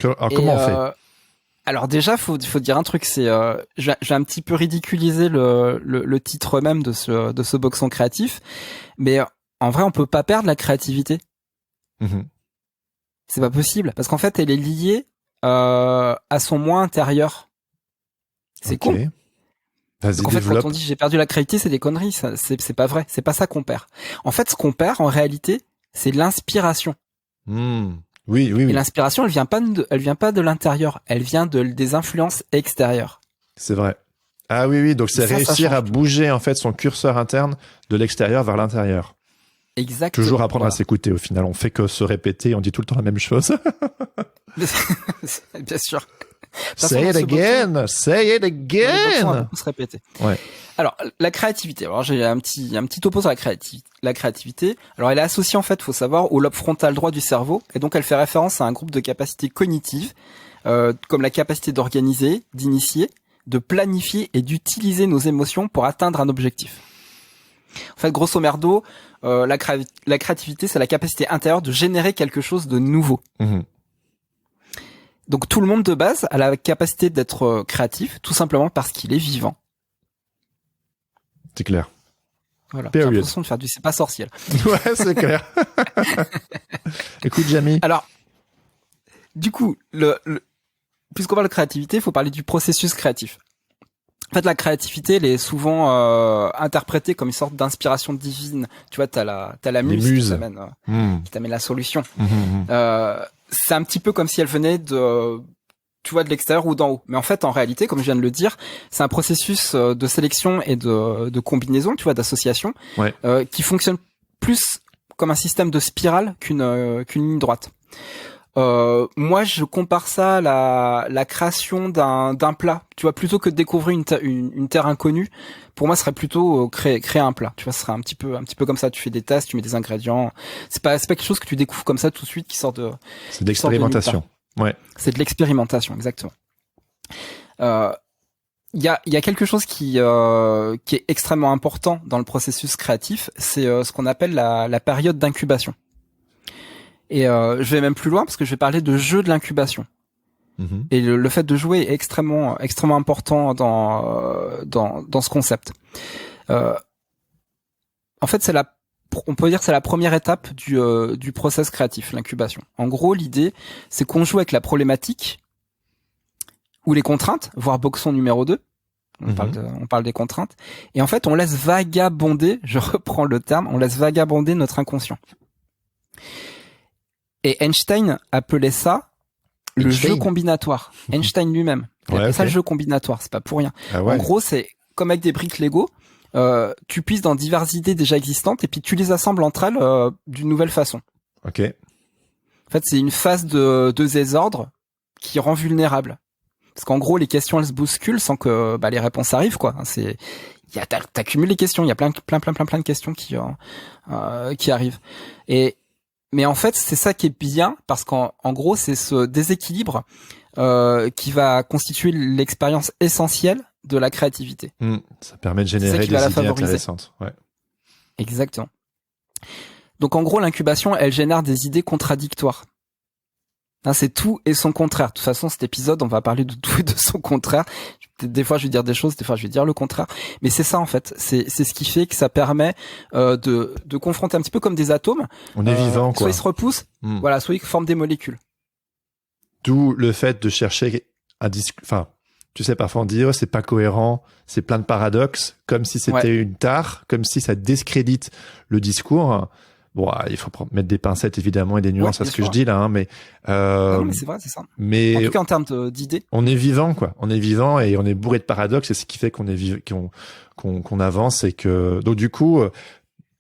A: Alors, comment on fait?
B: Alors déjà, faut dire un truc, c'est je vais un petit peu ridiculiser le titre même de ce boxon créatif, mais en vrai, on peut pas perdre la créativité.
A: Mm-hmm.
B: C'est pas possible, parce qu'en fait, elle est liée à son moi intérieur. C'est con.
A: Vas-y,
B: donc en fait, quand on dit j'ai perdu la créativité, c'est des conneries, c'est pas vrai, c'est pas ça qu'on perd. En fait, ce qu'on perd en réalité, c'est l'inspiration.
A: Oui.
B: Et l'inspiration, elle vient pas de l'intérieur, elle vient des influences extérieures.
A: C'est vrai. Ah oui, donc c'est réussir à bouger en fait son curseur interne de l'extérieur vers l'intérieur.
B: Exactement.
A: Toujours apprendre à s'écouter au final, on fait que se répéter, on dit tout le temps la même chose.
B: Bien sûr.
A: Say it again.
B: On se répéter.
A: Ouais.
B: Alors, la créativité. Alors, j'ai un petit topo sur la créativité. Alors, elle est associée, en fait, faut savoir, au lobe frontal droit du cerveau. Et donc, elle fait référence à un groupe de capacités cognitives, comme la capacité d'organiser, d'initier, de planifier et d'utiliser nos émotions pour atteindre un objectif. En fait, grosso merdo, la créativité, c'est la capacité intérieure de générer quelque chose de nouveau.
A: Mmh.
B: Donc tout le monde de base a la capacité d'être créatif, tout simplement parce qu'il est vivant.
A: C'est clair.
B: Voilà. J'ai l'impression de faire du c'est pas sorcier.
A: Ouais, c'est clair. Écoute, Jamy.
B: Alors, du coup, puisqu'on parle de créativité, il faut parler du processus créatif. En fait, la créativité, elle est souvent interprétée comme une sorte d'inspiration divine. Tu vois, t'as la muse qui t'amène la solution. C'est un petit peu comme si elle venait de l'extérieur ou d'en haut. Mais en fait, en réalité, comme je viens de le dire, c'est un processus de sélection et de combinaison, tu vois, d'association, qui fonctionne plus comme un système de spirale qu'une ligne droite. Moi, je compare ça à la création d'un plat. Tu vois, plutôt que de découvrir une terre inconnue, pour moi, ce serait plutôt créer un plat. Tu vois, ce serait un petit peu comme ça. Tu fais des tests, tu mets des ingrédients. C'est pas quelque chose que tu découvres comme ça tout de suite qui sort de.
A: C'est de l'expérimentation. Ouais.
B: C'est de l'expérimentation, exactement. Il y a quelque chose qui est extrêmement important dans le processus créatif. C'est ce qu'on appelle la période d'incubation. Et je vais même plus loin parce que je vais parler de jeu de l'incubation. Et le fait de jouer est extrêmement important dans ce concept. En fait, on peut dire que c'est la première étape du process créatif, l'incubation. En gros, l'idée, c'est qu'on joue avec la problématique ou les contraintes, voire boxon numéro 2. On parle des contraintes. Et en fait, on laisse vagabonder, je reprends le terme, on laisse vagabonder notre inconscient. Et Einstein appelait ça le jeu combinatoire. Einstein lui-même. Il appelait ça le jeu combinatoire, c'est pas pour rien. En gros, c'est comme avec des briques Lego, tu puises dans diverses idées déjà existantes et puis tu les assembles entre elles d'une nouvelle façon.
A: Ok.
B: En fait, c'est une phase de désordre qui rend vulnérable. Parce qu'en gros, les questions, elles se bousculent sans que les réponses arrivent, quoi. T'accumules les questions, il y a plein de questions qui arrivent. Mais en fait, c'est ça qui est bien, parce qu'en gros, c'est ce déséquilibre qui va constituer l'expérience essentielle de la créativité.
A: Ça permet de générer des idées intéressantes. Ouais.
B: Exactement. Donc en gros, l'incubation, elle génère des idées contradictoires. C'est tout et son contraire. De toute façon, cet épisode, on va parler de tout et de son contraire. Des fois, je vais dire des choses, des fois, je vais dire le contraire. Mais c'est ça, en fait. C'est ce qui fait que ça permet de confronter un petit peu comme des atomes.
A: On est vivant, quoi.
B: Soit ils se repoussent, voilà, soit ils forment des molécules.
A: D'où le fait de chercher enfin, tu sais, parfois on dit, c'est pas cohérent, c'est plein de paradoxes, comme si c'était une tare, comme si ça discrédite le discours. Bon, il faut mettre des pincettes évidemment et des nuances à ce que je dis là, mais
B: non, mais c'est vrai, c'est ça. Mais en tout cas en termes d'idées,
A: on est vivant, quoi. On est vivant et on est bourré de paradoxes, et c'est ce qui fait qu'on avance, et que donc du coup,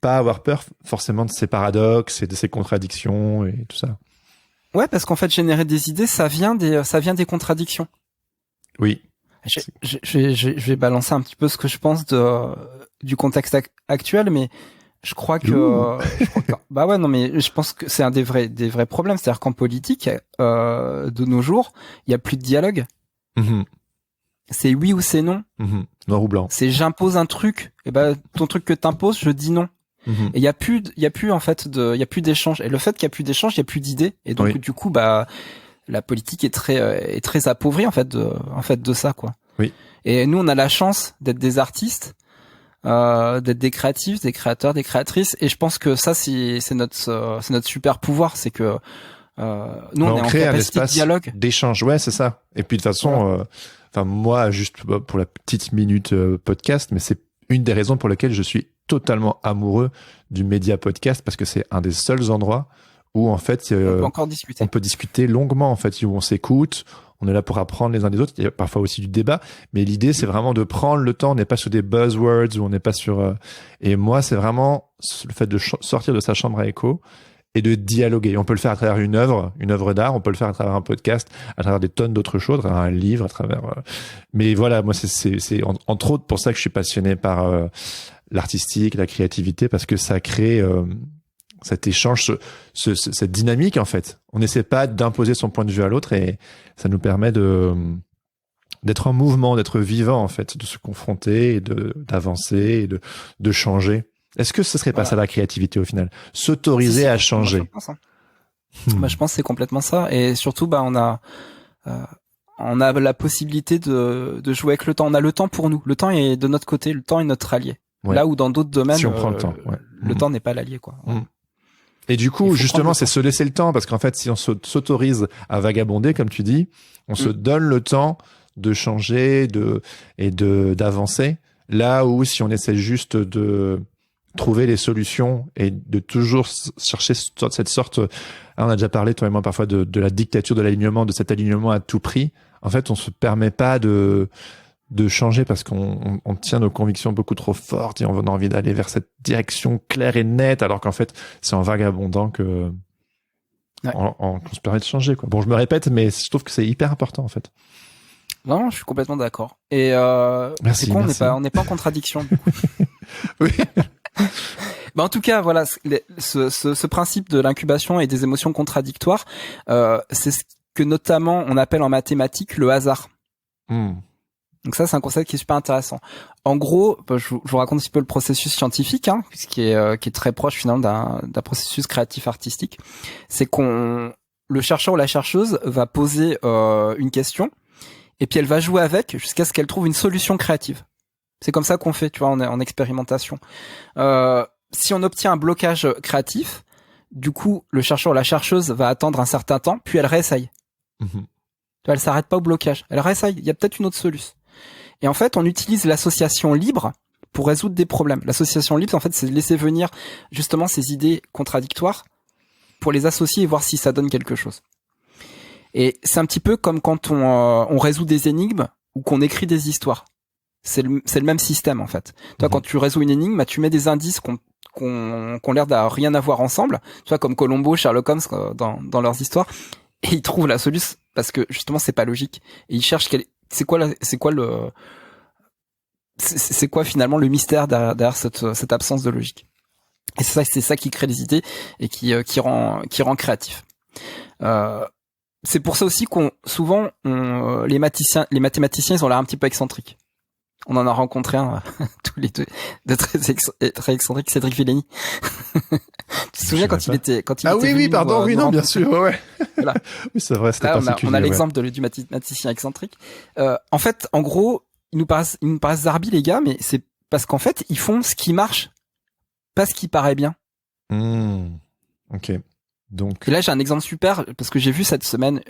A: pas avoir peur forcément de ces paradoxes et de ces contradictions et tout ça.
B: Ouais, parce qu'en fait, générer des idées, ça vient des contradictions.
A: Oui.
B: Je vais balancer un petit peu ce que je pense du contexte actuel, mais Je crois que bah ouais, non, mais je pense que c'est un des vrais problèmes. C'est-à-dire qu'en politique, de nos jours, il y a plus de dialogue. C'est oui ou c'est non.
A: Noir ou blanc.
B: C'est j'impose un truc, et ben ton truc que t'imposes, je dis non. Et il y a plus en fait il y a plus d'échange. Et le fait qu'il y a plus d'échange, il y a plus d'idées. Et donc du coup, bah la politique est très appauvrie en fait de ça, quoi.
A: Oui.
B: Et nous, on a la chance d'être des artistes, d'être des créatifs, des créateurs, des créatrices. Et je pense que ça, c'est notre super pouvoir, c'est que nous, on est en capacité de dialogue,
A: d'échange. Ouais, c'est ça. Et puis de toute façon, moi, juste pour la petite minute podcast, mais c'est une des raisons pour lesquelles je suis totalement amoureux du média podcast, parce que c'est un des seuls endroits où en fait on peut discuter longuement, en fait, où on s'écoute, on est là pour apprendre les uns des autres. Il y a parfois aussi du débat, mais l'idée c'est vraiment de prendre le temps. On n'est pas sur des buzzwords, ou on n'est pas sur et moi c'est vraiment le fait de sortir de sa chambre à écho et de dialoguer. On peut le faire à travers une œuvre d'art, on peut le faire à travers un podcast, à travers des tonnes d'autres choses, à travers un livre, à travers mais voilà, moi c'est entre autres pour ça que je suis passionné par l'artistique, la créativité, parce que ça crée cet échange, cette dynamique, en fait. On n'essaie pas d'imposer son point de vue à l'autre, et ça nous permet d'être en mouvement, d'être vivant, en fait, de se confronter, et d'avancer, et de changer. Est-ce que ce serait pas ça la créativité au final? S'autoriser à changer.
B: Moi, je pense, je pense que c'est complètement ça. Et surtout, on a la possibilité de jouer avec le temps. On a le temps pour nous. Le temps est de notre côté. Le temps est notre allié. Ouais. Là où dans d'autres domaines,
A: si on prend le temps,
B: le temps n'est pas l'allié, quoi.
A: Et du coup, justement, c'est se laisser le temps, parce qu'en fait, si on s'autorise à vagabonder, comme tu dis, on se donne le temps de changer, d'avancer. Là où si on essaie juste de trouver les solutions et de toujours chercher cette sorte, on a déjà parlé toi et moi parfois de la dictature de l'alignement, de cet alignement à tout prix. En fait, on se permet pas de changer parce qu'on tient nos convictions beaucoup trop fortes et on a envie d'aller vers cette direction claire et nette, alors qu'en fait, c'est en vagabondant qu'on se permet de changer, quoi. Bon, je me répète, mais je trouve que c'est hyper important, en fait.
B: Non, je suis complètement d'accord. Et
A: merci,
B: on n'est pas en contradiction, du coup.
A: Oui.
B: En tout cas, voilà, ce principe de l'incubation et des émotions contradictoires, c'est ce que notamment on appelle en mathématiques le hasard. Donc ça, c'est un concept qui est super intéressant. En gros, je vous raconte un petit peu le processus scientifique, qui est très proche finalement d'un processus créatif artistique. C'est le chercheur ou la chercheuse va poser une question, et puis elle va jouer avec jusqu'à ce qu'elle trouve une solution créative. C'est comme ça qu'on fait, tu vois, en expérimentation. Si on obtient un blocage créatif, du coup, le chercheur ou la chercheuse va attendre un certain temps, puis elle réessaye. Elle s'arrête pas au blocage. Elle réessaye. Il y a peut-être une autre solution. Et en fait, on utilise l'association libre pour résoudre des problèmes. L'association libre, en fait, c'est de laisser venir justement ces idées contradictoires pour les associer et voir si ça donne quelque chose. Et c'est un petit peu comme quand on résout des énigmes ou qu'on écrit des histoires. C'est le même système, en fait. Toi, quand tu résous une énigme, tu mets des indices qu'on l'air de rien avoir ensemble. Tu vois, comme Colombo, Sherlock Holmes dans leurs histoires. Et ils trouvent la solution parce que justement, c'est pas logique. Et ils cherchent c'est quoi finalement le mystère derrière cette absence de logique. Et c'est ça qui crée les idées et qui rend créatif. C'est pour ça aussi souvent les mathématiciens ils ont l'air un petit peu excentriques. On en a rencontré un tous les deux de très excentrique, Cédric Villani. Tu te souviens quand il était
A: oui, pardon, oui, non, bien sûr, ouais.
B: Voilà.
A: Oui, c'est vrai, c'était particulier.
B: On a l'exemple du mathématicien excentrique. En fait, en gros, ils nous paraissent zarbi, les gars, mais c'est parce qu'en fait, ils font ce qui marche, pas ce qui paraît bien.
A: Ok. Donc.
B: Et là, j'ai un exemple super, parce que j'ai vu cette semaine,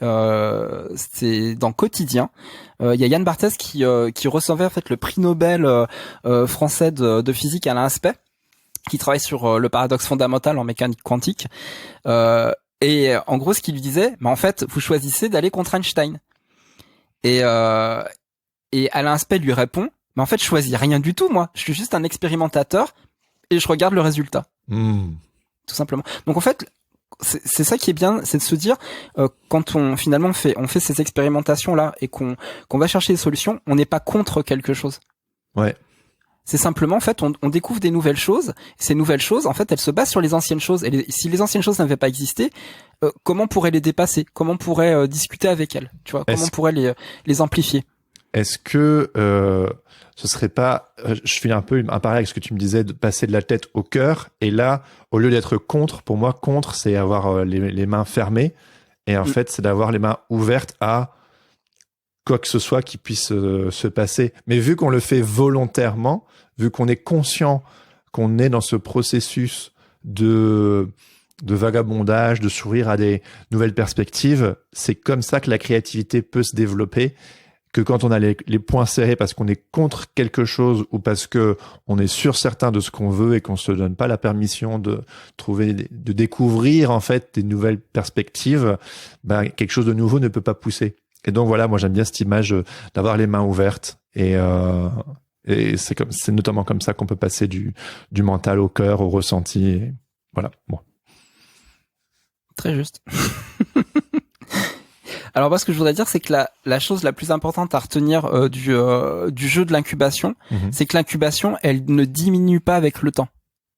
B: c'est dans Quotidien, il y a Yann Barthès qui recevait en fait le prix Nobel français de physique Alain Aspect, qui travaille sur le paradoxe fondamental en mécanique quantique. Et en gros, ce qu'il lui disait, en fait, vous choisissez d'aller contre Einstein. Et Alain Aspect lui répond, mais en fait, je choisis rien du tout, moi. Je suis juste un expérimentateur et je regarde le résultat. Tout simplement. Donc en fait, c'est ça qui est bien, c'est de se dire quand on fait ces expérimentations là et qu'on va chercher des solutions, on n'est pas contre quelque chose.
A: Ouais.
B: C'est simplement, en fait, on découvre des nouvelles choses. Ces nouvelles choses, en fait, elles se basent sur les anciennes choses. Et si les anciennes choses n'avaient pas existé, comment on pourrait les dépasser? Comment on pourrait discuter avec elles? Tu vois, comment on pourrait les amplifier?
A: Est-ce que ce serait pas, je fais un peu un parallèle avec ce que tu me disais, de passer de la tête au cœur. Et là, au lieu d'être contre, pour moi, contre, c'est avoir les mains fermées. Et en fait, c'est d'avoir les mains ouvertes à quoi que ce soit qui puisse se passer. Mais vu qu'on le fait volontairement, vu qu'on est conscient qu'on est dans ce processus de vagabondage, de s'ouvrir à des nouvelles perspectives, c'est comme ça que la créativité peut se développer, que quand on a les poings serrés parce qu'on est contre quelque chose ou parce que on est sûr certain de ce qu'on veut et qu'on se donne pas la permission de découvrir en fait des nouvelles perspectives, quelque chose de nouveau ne peut pas pousser. Et donc voilà, moi j'aime bien cette image d'avoir les mains ouvertes et c'est notamment comme ça qu'on peut passer du mental au cœur, au ressenti. Et voilà. Bon.
B: Très juste. Alors moi ce que je voudrais dire c'est que la chose la plus importante à retenir du jeu de l'incubation, c'est que l'incubation elle ne diminue pas avec le temps.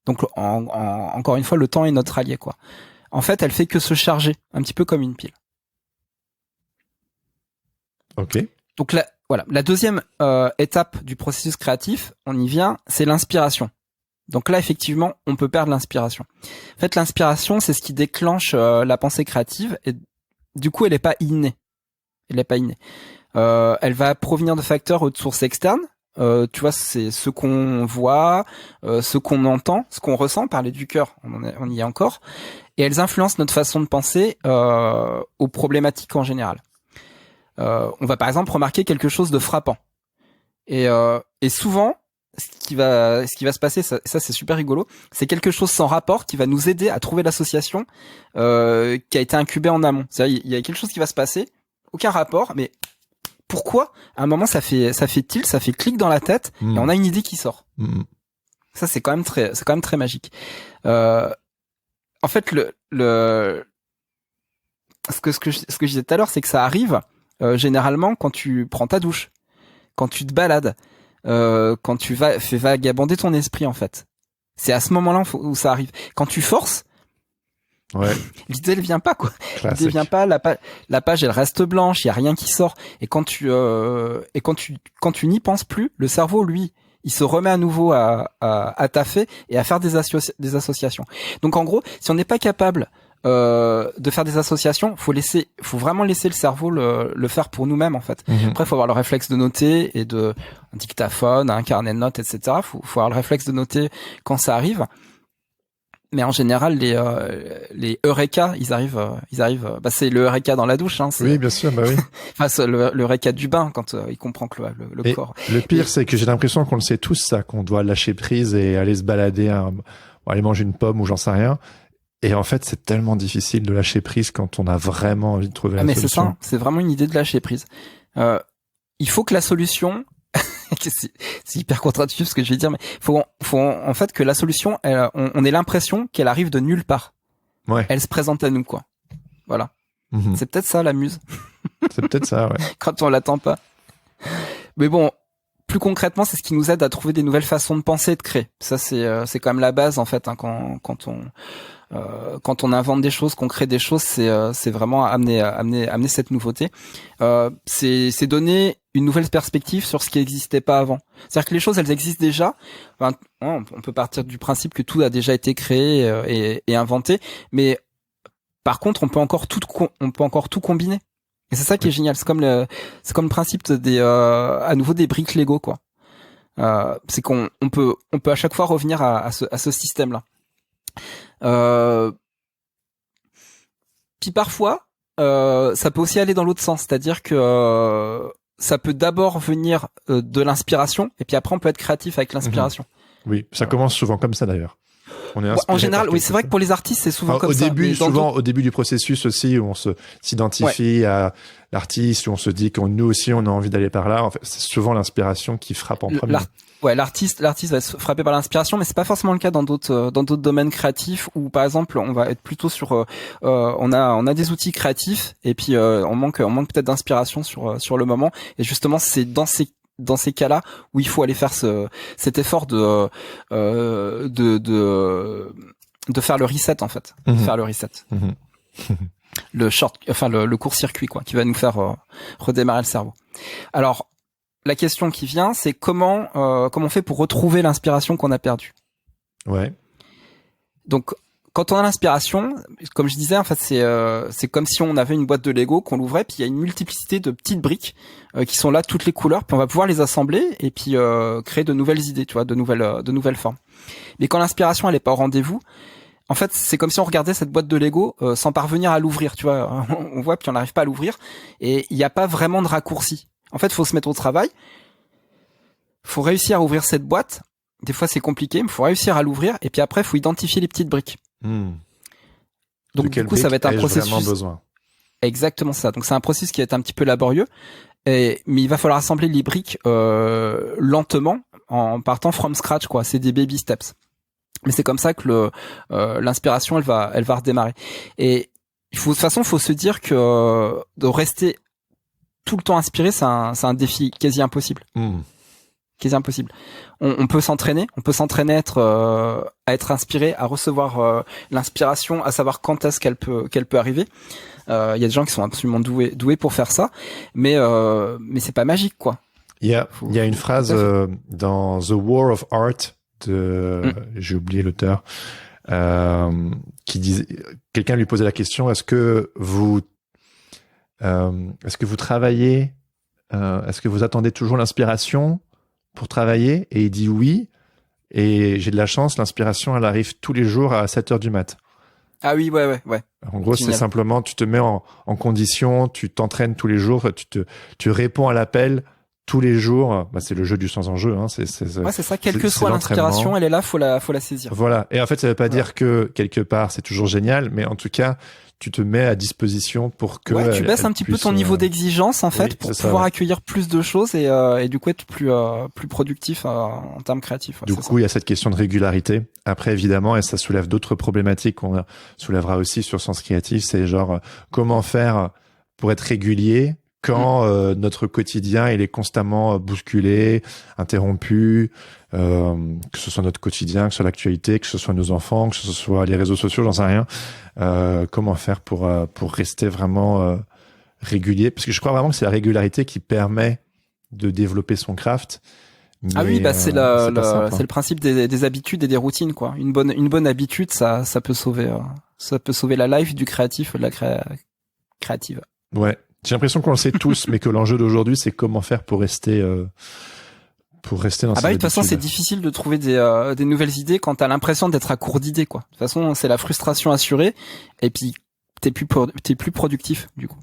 B: Donc encore une fois le temps est notre allié quoi. En fait elle fait que se charger un petit peu comme une pile.
A: Ok.
B: Donc la deuxième étape du processus créatif, on y vient, c'est l'inspiration. Donc là, effectivement, on peut perdre l'inspiration. En fait, l'inspiration, c'est ce qui déclenche la pensée créative et du coup, elle n'est pas innée. Elle va provenir de facteurs ou de sources externes. Tu vois, c'est ce qu'on voit, ce qu'on entend, ce qu'on ressent, parler du cœur, on y est encore. Et elles influencent notre façon de penser aux problématiques en général. On va par exemple remarquer quelque chose de frappant. Et souvent, ce qui va se passer, ça c'est super rigolo, c'est quelque chose sans rapport qui va nous aider à trouver l'association qui a été incubée en amont. C'est-à-dire, il y a quelque chose qui va se passer, aucun rapport, mais pourquoi à un moment ça fait tilt, ça fait clic dans la tête et on a une idée qui sort. Ça c'est quand même très magique. En fait ce que je disais tout à l'heure, c'est que ça arrive généralement quand tu prends ta douche, quand tu te balades, quand tu fais vagabonder ton esprit en fait. C'est à ce moment-là où ça arrive. Quand tu forces, l'idée elle vient pas quoi.
A: Classique.
B: L'idée vient pas, la page elle reste blanche, il y a rien qui sort. Et quand tu n'y penses plus, le cerveau lui, il se remet à nouveau à taffer et à faire des associations. Donc en gros, si on n'est pas capable de faire des associations, faut vraiment laisser le cerveau le faire pour nous-mêmes en fait. Après, faut avoir le réflexe de noter et un dictaphone, un carnet de notes, etc. Faut avoir le réflexe de noter quand ça arrive. Mais en général, les eureka, ils arrivent. C'est le eureka dans la douche.
A: Oui, bien sûr, oui.
B: Enfin, c'est le eureka du bain quand il comprend que le corps.
A: Le pire, c'est que j'ai l'impression qu'on le sait tous, ça, qu'on doit lâcher prise et aller se balader, aller manger une pomme ou j'en sais rien. Et en fait, c'est tellement difficile de lâcher prise quand on a vraiment envie de trouver la solution.
B: Mais c'est ça, c'est vraiment une idée de lâcher prise. Il faut que la solution, c'est hyper contre-intuitif ce que je vais dire, mais faut en fait que la solution, on ait l'impression qu'elle arrive de nulle part.
A: Ouais.
B: Elle se présente à nous, quoi. Voilà. C'est peut-être ça la muse.
A: C'est peut-être ça, ouais.
B: Quand on l'attend pas. Mais bon, plus concrètement, c'est ce qui nous aide à trouver des nouvelles façons de penser et de créer. Ça, c'est quand même la base en fait, quand on invente des choses, qu'on crée des choses, c'est vraiment amener cette nouveauté. C'est donner une nouvelle perspective sur ce qui n'existait pas avant. C'est-à-dire que les choses, elles existent déjà. Enfin, on peut partir du principe que tout a déjà été créé et inventé, mais par contre, on peut encore tout combiner. Et c'est ça qui est génial. C'est comme le principe à nouveau des briques Lego, quoi. C'est qu'on peut à chaque fois revenir à ce système-là. Puis parfois, ça peut aussi aller dans l'autre sens, c'est-à-dire que ça peut d'abord venir de l'inspiration, et puis après on peut être créatif avec l'inspiration.
A: Oui, ça commence souvent comme ça d'ailleurs.
B: En général, oui, c'est vrai que pour les artistes, c'est souvent comme ça.
A: Au début du processus aussi, où on s'identifie à l'artiste, où on se dit que nous aussi, on a envie d'aller par là. En fait, c'est souvent l'inspiration qui frappe en premier.
B: L'artiste va être frappé par l'inspiration, mais c'est pas forcément le cas dans d'autres domaines créatifs où, par exemple, on va être plutôt sur, on a des outils créatifs et puis on manque peut-être d'inspiration sur le moment. Et justement, c'est dans dans ces cas-là où il faut aller faire cet effort de faire le reset en fait, faire le reset. Le court-circuit quoi, qui va nous faire redémarrer le cerveau. Alors la question qui vient, c'est comment on fait pour retrouver l'inspiration qu'on a perdue.
A: Ouais.
B: Donc quand on a l'inspiration, comme je disais, en fait, c'est comme si on avait une boîte de Lego qu'on l'ouvrait, puis il y a une multiplicité de petites briques qui sont là, toutes les couleurs, puis on va pouvoir les assembler et puis créer de nouvelles idées, tu vois, de nouvelles formes. Mais quand l'inspiration elle est pas au rendez-vous, en fait, c'est comme si on regardait cette boîte de Lego sans parvenir à l'ouvrir, tu vois. On voit puis on n'arrive pas à l'ouvrir et il n'y a pas vraiment de raccourci. En fait, il faut se mettre au travail. Faut réussir à ouvrir cette boîte. Des fois, c'est compliqué, mais faut réussir à l'ouvrir et puis après, faut identifier les petites briques. Donc du coup, ça va être un processus.
A: Vraiment besoin.
B: Exactement ça. Donc c'est un processus qui va être un petit peu laborieux, mais il va falloir assembler les briques lentement en partant from scratch quoi. C'est des baby steps. Mais c'est comme ça que l'inspiration elle va redémarrer. Et de toute façon, faut se dire que de rester tout le temps inspiré, c'est un défi quasi impossible. Quasi impossible. On peut s'entraîner, à être inspiré, à recevoir l'inspiration, à savoir quand est-ce qu'elle peut arriver. Il y a des gens qui sont absolument doués pour faire ça, mais c'est pas magique quoi.
A: Il y a une phrase dans The War of Art j'ai oublié l'auteur, qui disait, quelqu'un lui posait la question, est-ce que vous travaillez, est-ce que vous attendez toujours l'inspiration pour travailler? Et il dit oui, et j'ai de la chance, l'inspiration elle arrive tous les jours à 7h du mat.
B: Ah oui, ouais.
A: En gros, c'est simplement, tu te mets en condition, tu t'entraînes tous les jours, tu réponds à l'appel tous les jours. Bah, c'est le jeu du sans enjeu, hein. C'est
B: ça. Quelle que soit l'inspiration, elle est là, faut la saisir.
A: Voilà. Et en fait, ça veut pas dire que quelque part c'est toujours génial, mais en tout cas, tu te mets à disposition pour que
B: tu baisses un petit peu ton niveau d'exigence en fait pour pouvoir accueillir plus de choses et du coup être plus productif en termes créatifs.
A: Du coup, il y a cette question de régularité. Après, évidemment, et ça soulève d'autres problématiques qu'on soulèvera aussi sur Sens Créatif, c'est genre comment faire pour être régulier quand notre quotidien il est constamment bousculé, interrompu, que ce soit notre quotidien, que ce soit l'actualité, que ce soit nos enfants, que ce soit les réseaux sociaux, j'en sais rien. Comment faire pour rester vraiment régulier? Parce que je crois vraiment que c'est la régularité qui permet de développer son craft.
B: Mais, c'est le principe des habitudes et des routines quoi. Une bonne habitude, ça peut sauver la life du créatif, de la créative.
A: Ouais. J'ai l'impression qu'on le sait tous, mais que l'enjeu d'aujourd'hui, c'est comment faire pour rester dans ces habitudes.
B: De toute façon, c'est difficile de trouver des nouvelles idées quand t'as l'impression d'être à court d'idées, quoi. De toute façon, c'est la frustration assurée, et puis t'es plus productif, du coup.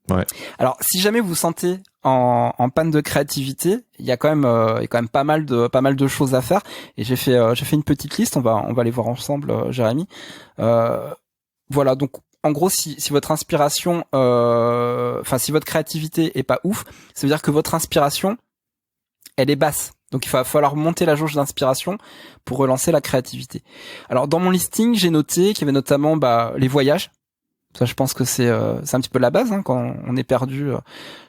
A: Ouais.
B: Alors, si jamais vous vous sentez en panne de créativité, il y a quand même pas mal de choses à faire, et j'ai fait une petite liste, on va les voir ensemble, Jérémy. Voilà, donc, en gros, si votre inspiration, si votre créativité est pas ouf, ça veut dire que votre inspiration, elle est basse. Donc il va falloir monter la jauge d'inspiration pour relancer la créativité. Alors dans mon listing, j'ai noté qu'il y avait notamment les voyages. Ça, je pense que c'est un petit peu la base hein, quand on est perdu.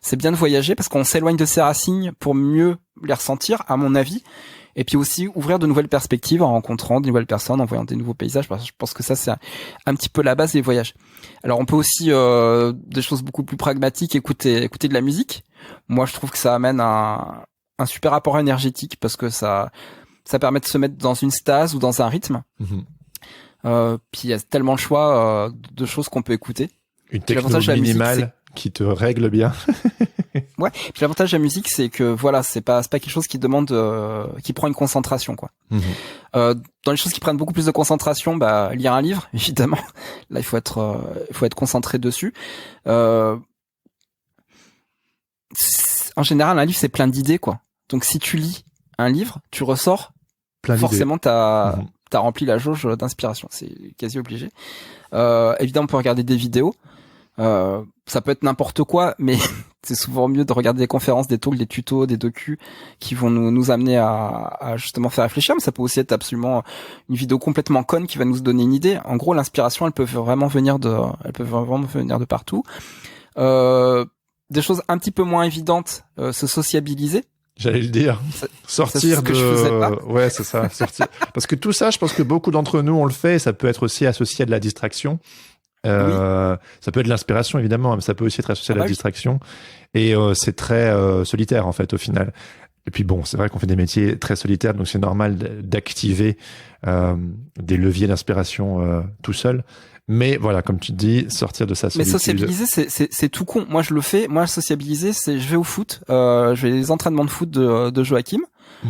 B: C'est bien de voyager parce qu'on s'éloigne de ses racines pour mieux les ressentir, à mon avis. Et puis aussi ouvrir de nouvelles perspectives en rencontrant de nouvelles personnes, en voyant des nouveaux paysages. Parce que je pense que ça, c'est un petit peu la base des voyages. Alors on peut aussi, des choses beaucoup plus pragmatiques, écouter de la musique. Moi, je trouve que ça amène un super apport énergétique parce que ça permet de se mettre dans une stase ou dans un rythme. Puis il y a tellement de choix de choses qu'on peut écouter.
A: Une techno minimale qui te règle bien.
B: Ouais. Puis l'avantage de la musique, c'est que voilà, c'est pas quelque chose qui demande, qui prend une concentration quoi. Dans les choses qui prennent beaucoup plus de concentration, lire un livre évidemment. Là, il faut être concentré dessus. En général, un livre c'est plein d'idées quoi. Donc si tu lis un livre, tu ressors. Forcément, t'as rempli la jauge d'inspiration. C'est quasi obligé. Évidemment, on peut regarder des vidéos. Ça peut être n'importe quoi, mais c'est souvent mieux de regarder des conférences, des talks, des tutos, des docus qui vont nous amener à justement faire réfléchir. Mais ça peut aussi être absolument une vidéo complètement conne qui va nous donner une idée. En gros, l'inspiration, elle peut vraiment venir de partout. Des choses un petit peu moins évidentes, se sociabiliser.
A: J'allais le dire. Sortir
B: c'est ce que je faisais pas.
A: Ouais, c'est ça. Sortir. Parce que tout ça, je pense que beaucoup d'entre nous, on le fait. Ça peut être aussi associé à de la distraction. Oui. Ça peut être de l'inspiration, évidemment, mais ça peut aussi être associé à la distraction. Et c'est très solitaire, en fait, au final. Et puis bon, c'est vrai qu'on fait des métiers très solitaires, donc c'est normal d'activer des leviers d'inspiration tout seul. Mais voilà, comme tu te dis, sortir de sa solitude.
B: Mais sociabiliser, c'est tout con. Moi, je le fais. Moi, sociabiliser, c'est je vais au foot. Je vais les entraînements de foot de Joachim.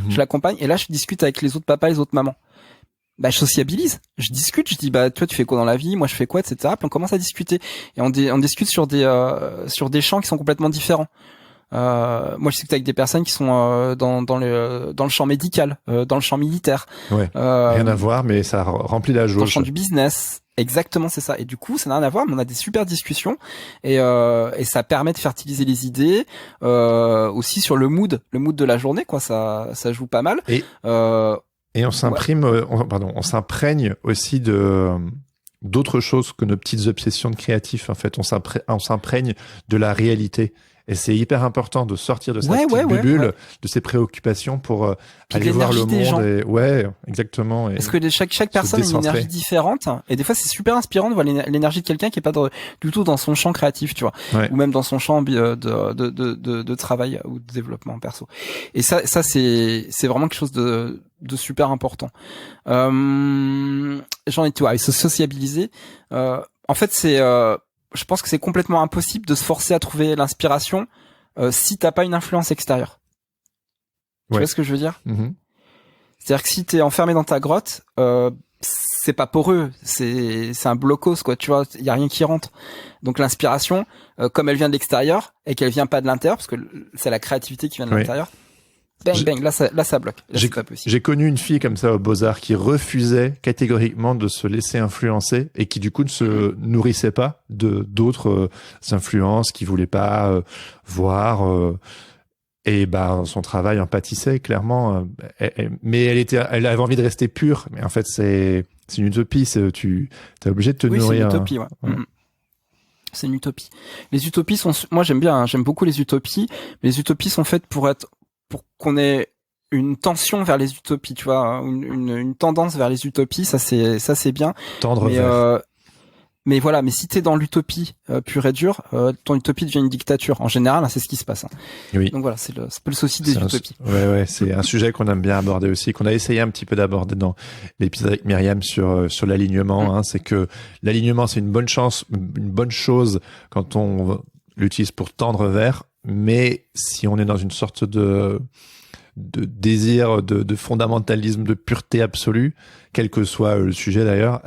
B: Je l'accompagne et là, je discute avec les autres papas, les autres mamans. Bah, je sociabilise. Je discute. Je dis, bah, toi, tu fais quoi dans la vie? Moi, je fais quoi, etc. Puis on commence à discuter et on discute sur des champs qui sont complètement différents. Moi, je discute avec des personnes qui sont dans le champ médical, dans le champ militaire.
A: Ouais. Rien à voir, mais ça remplit la jauge.
B: Dans le champ du business. Exactement, c'est ça. Et du coup, ça n'a rien à voir, mais on a des super discussions et ça permet de fertiliser les idées, aussi sur le mood de la journée, quoi. Ça joue pas mal.
A: Et on s'imprime, on s'imprègne aussi d'autres choses que nos petites obsessions de créatifs. En fait, on s'imprègne de la réalité. Et c'est hyper important de sortir de cette petite bulle, de ses préoccupations pour aller voir le monde. Et, ouais, exactement. Et
B: parce que chaque personne a une énergie différente. Et des fois, c'est super inspirant de voir l'énergie de quelqu'un qui est pas du tout dans son champ créatif, tu vois. Ouais. Ou même dans son champ de travail ou de développement perso. Et ça c'est vraiment quelque chose de super important. J'en étais, se sociabiliser. En fait, je pense que c'est complètement impossible de se forcer à trouver l'inspiration si t'as pas une influence extérieure. Tu vois ce que je veux dire? C'est-à-dire que si t'es enfermé dans ta grotte, c'est pas poreux, c'est un blocos, quoi. Tu vois, il y a rien qui rentre. Donc l'inspiration, comme elle vient de l'extérieur et qu'elle vient pas de l'intérieur, parce que c'est la créativité qui vient de l'intérieur. Bang, là ça bloque. Là, c'est pas possible.
A: J'ai connu une fille comme ça aux Beaux-Arts qui refusait catégoriquement de se laisser influencer et qui du coup ne se nourrissait pas de d'autres influences, qui voulait pas voir et son travail en pâtissait clairement. Mais elle avait envie de rester pure. Mais en fait c'est une utopie. Tu es obligé de te nourrir.
B: C'est une utopie, ouais. C'est une utopie. Les utopies moi j'aime beaucoup les utopies. Mais les utopies sont faites pour qu'on ait une tension vers les utopies, tu vois, une tendance vers les utopies, ça c'est bien.
A: Tendre vers.
B: Mais voilà, mais si t'es dans l'utopie pure et dure, ton utopie devient une dictature. En général, c'est ce qui se passe. Oui. Donc voilà, c'est le souci des utopies.
A: Ouais, c'est un sujet qu'on aime bien aborder aussi, qu'on a essayé un petit peu d'aborder dans l'épisode avec Myriam sur l'alignement. C'est que l'alignement, c'est une bonne chose quand on l'utilise pour tendre vers. Mais si on est dans une sorte de désir, de fondamentalisme, de pureté absolue, quel que soit le sujet d'ailleurs,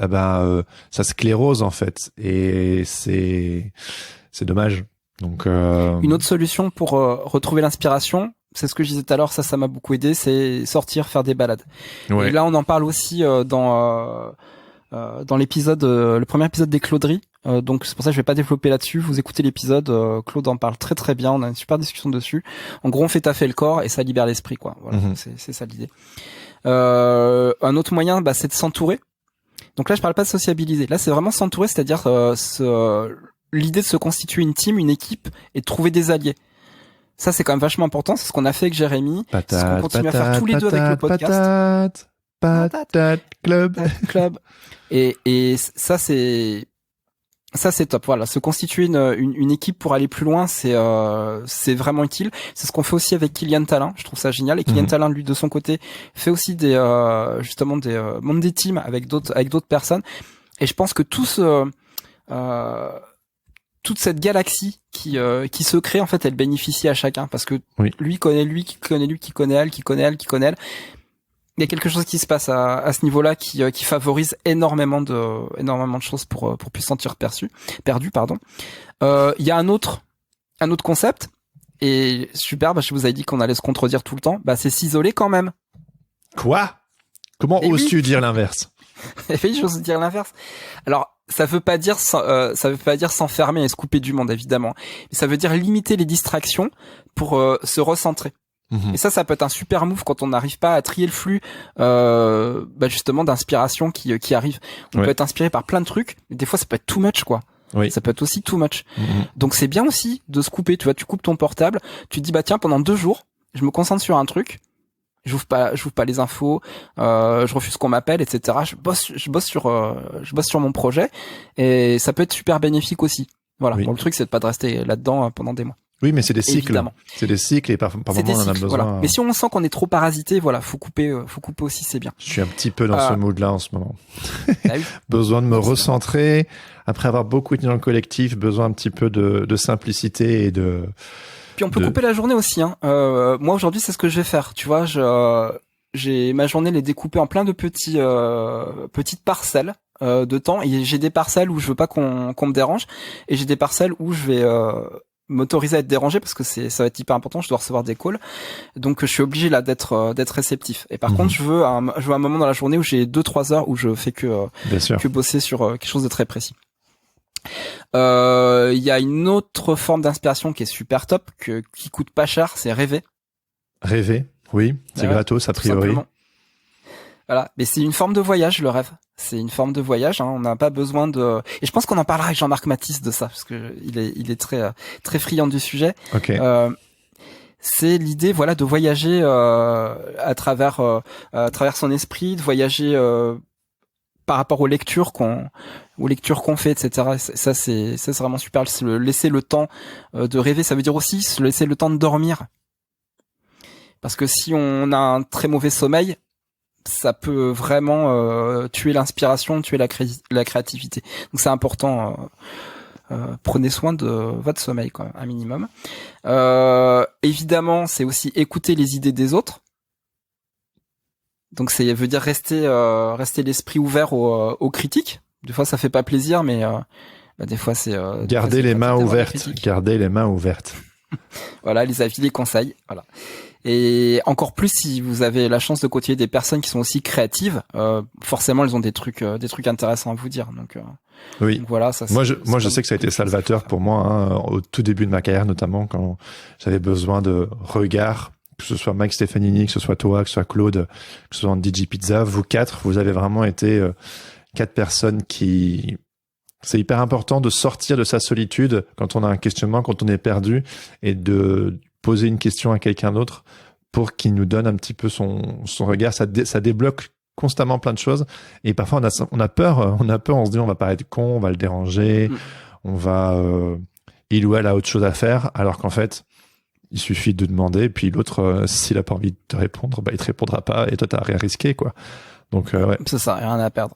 A: ça sclérose en fait, et c'est dommage. Donc
B: une autre solution pour retrouver l'inspiration, c'est ce que je disais tout à l'heure, ça m'a beaucoup aidé, c'est sortir, faire des balades. Ouais. Et là, on en parle aussi dans l'épisode, le premier épisode des Clauderies. Donc c'est pour ça que je vais pas développer là-dessus. Vous écoutez l'épisode, Claude en parle très très bien. On a une super discussion dessus. En gros, on fait taffer le corps et ça libère l'esprit, quoi. Voilà, c'est ça l'idée. Un autre moyen, c'est de s'entourer. Donc là, je parle pas de sociabiliser. Là, c'est vraiment s'entourer, c'est-à-dire l'idée de se constituer une team, une équipe et de trouver des alliés. Ça, c'est quand même vachement important. C'est ce qu'on a fait avec Jérémy. C'est ce qu'on continue à faire tous les deux avec le podcast.
A: Patate Club.
B: Et ça, c'est top. Voilà, se constituer une équipe pour aller plus loin, c'est vraiment utile. C'est ce qu'on fait aussi avec Kylian Talin. Je trouve ça génial. Et Kylian Talin, lui, de son côté, fait aussi monte des teams avec d'autres personnes. Et je pense que toute cette galaxie qui se crée, en fait, elle bénéficie à chacun parce que lui connaît lui, qui connaît lui, qui connaît elle, qui connaît elle, qui connaît elle. Il y a quelque chose qui se passe à ce niveau-là qui favorise énormément de choses pour plus se sentir perdu, pardon. Il y a un autre concept et super, je vous avais dit qu'on allait se contredire tout le temps, c'est s'isoler quand même.
A: Quoi? Comment oses-tu dire l'inverse?
B: Oui, j'ose dire l'inverse. Alors, ça veut pas dire s'enfermer et se couper du monde, évidemment. Mais ça veut dire limiter les distractions pour se recentrer. Et ça peut être un super move quand on n'arrive pas à trier le flux justement d'inspiration qui arrive. On peut être inspiré par plein de trucs, mais des fois ça peut être too much, quoi. Oui. Ça peut être aussi too much. Donc c'est bien aussi de se couper, tu vois, tu coupes ton portable, tu te dis tiens, pendant 2 jours, je me concentre sur un truc, j'ouvre pas les infos, je refuse qu'on m'appelle, etc. Je bosse sur mon projet, et ça peut être super bénéfique aussi. Voilà. Bon, le truc, c'est de pas de rester là-dedans pendant des mois.
A: Oui, mais c'est des cycles.
B: Évidemment.
A: C'est des cycles et par moment on en a besoin.
B: Voilà. Mais si on sent qu'on est trop parasité, voilà, faut couper aussi, c'est bien.
A: Je suis un petit peu dans ce mood-là en ce moment.
B: Ah oui.
A: Besoin de me recentrer. Après avoir beaucoup été dans le collectif, besoin un petit peu de simplicité et de...
B: Puis on peut couper la journée aussi, hein. Moi aujourd'hui, c'est ce que je vais faire. Tu vois, j'ai ma journée les découper en plein de petites parcelles de temps. Et j'ai des parcelles où je veux pas qu'on me dérange, et j'ai des parcelles où je vais m'autoriser à être dérangé parce que ça va être hyper important. Je dois recevoir des calls, donc je suis obligé là d'être réceptif. Et par contre, je veux un moment dans la journée où j'ai 2-3 heures où je fais que bosser sur quelque chose de très précis. Il y a une autre forme d'inspiration qui est super top, qui coûte pas cher, c'est rêver.
A: Rêver, oui, c'est gratos a priori.
B: Voilà, mais c'est une forme de voyage, le rêve. C'est une forme de voyage, hein. On n'a pas besoin de... Et je pense qu'on en parlera avec Jean-Marc Mathis de ça, parce que il est très friand du sujet.
A: Okay.
B: C'est l'idée, voilà, de voyager à travers son esprit, de voyager par rapport aux lectures qu'on fait, etc. Ça c'est vraiment super. Se laisser le temps de rêver, ça veut dire aussi se laisser le temps de dormir. Parce que si on a un très mauvais sommeil, ça peut vraiment tuer l'inspiration, tuer la créativité. Donc c'est important. Prenez soin de votre sommeil, quand même, un minimum. Évidemment, c'est aussi écouter les idées des autres. Donc ça veut dire rester l'esprit ouvert aux critiques. Des fois, ça fait pas plaisir, mais des fois, c'est...
A: Garder les mains ouvertes. Garder les mains ouvertes.
B: Voilà, les avis, les conseils. Voilà. Et encore plus si vous avez la chance de côtoyer des personnes qui sont aussi créatives, forcément elles ont des trucs intéressants à vous dire. Donc
A: oui.
B: Donc voilà, ça.
A: Moi je sais que ça a été salvateur pour moi, hein, au tout début de ma carrière, notamment quand j'avais besoin de regards, que ce soit Mike Stefanini, que ce soit toi, que ce soit Claude, que ce soit DJ Pizza, vous quatre, vous avez vraiment été 4 personnes qui... C'est hyper important de sortir de sa solitude quand on a un questionnement, quand on est perdu, et de poser une question à quelqu'un d'autre pour qu'il nous donne un petit peu son regard. Ça débloque constamment plein de choses. Et parfois, on a peur, on se dit on va paraître con, on va le déranger, on va... il ou elle a autre chose à faire, alors qu'en fait, il suffit de demander, et puis l'autre, s'il a pas envie de te répondre, il te répondra pas, et toi, t'as rien risqué, quoi. Donc, ouais.
B: C'est ça, rien à perdre.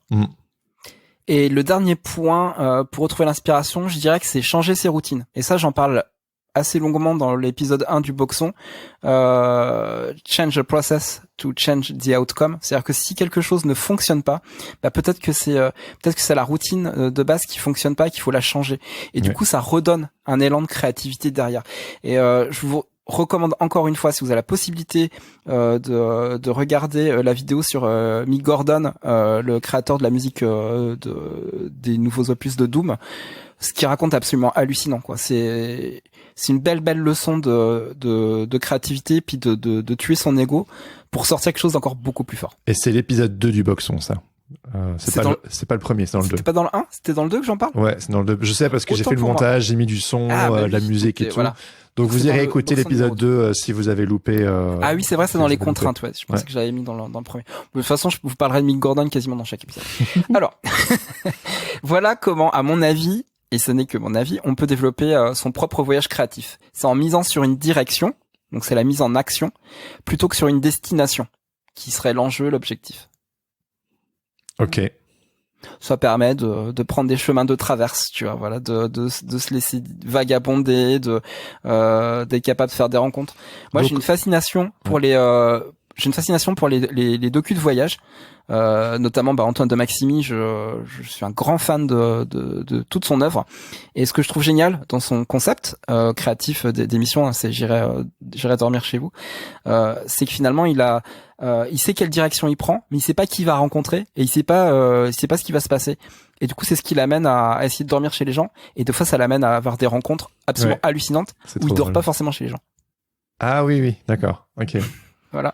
B: Et le dernier point, pour retrouver l'inspiration, je dirais que c'est changer ses routines. Et ça, j'en parle assez longuement dans l'épisode 1 du Boxon. Change the process to change the outcome. C'est-à-dire que si quelque chose ne fonctionne pas, peut-être que c'est la routine de base qui fonctionne pas et qu'il faut la changer. Et du coup, ça redonne un élan de créativité derrière. Et je vous recommande encore une fois, si vous avez la possibilité de regarder la vidéo sur Mick Gordon, le créateur de la musique des nouveaux opus de Doom, ce qu'il raconte est absolument hallucinant, quoi. C'est une belle leçon de créativité, puis de tuer son ego pour sortir quelque chose d'encore beaucoup plus fort.
A: Et c'est l'épisode 2 du Boxon, ça. C'est pas le premier, c'est dans le 2.
B: C'était pas dans le 1? C'était dans le 2 que j'en parle?
A: Ouais, c'est dans le 2. Je sais parce que j'ai fait le montage, j'ai mis du son, la musique et tout. Voilà. Donc vous irez écouter l'épisode 2 si vous avez loupé.
B: Ah oui, c'est vrai, c'est dans les contraintes, ouais. Je pensais que j'avais mis dans le premier. De toute façon, je vous parlerai de Mick Gordon quasiment dans chaque épisode. Alors, voilà comment, à mon avis, et ce n'est que mon avis, on peut développer son propre voyage créatif. C'est en misant sur une direction, donc c'est la mise en action, plutôt que sur une destination, qui serait l'enjeu, l'objectif.
A: Ok.
B: Ça permet de prendre des chemins de traverse, tu vois, voilà, de se laisser vagabonder, d'être capable de faire des rencontres. Moi, j'ai une fascination pour les docus de voyage, notamment Antoine de Maximi. Je suis un grand fan de toute son œuvre. Et ce que je trouve génial dans son concept créatif d'émission, hein, c'est j'irai dormir chez vous, c'est que finalement il sait quelle direction il prend, mais il sait pas qui il va rencontrer, et il sait pas ce qui va se passer. Et du coup, c'est ce qui l'amène à essayer de dormir chez les gens. Et des fois, ça l'amène à avoir des rencontres absolument hallucinantes où il dort pas forcément chez les gens. Ah
A: oui, d'accord. Ok.
B: Voilà.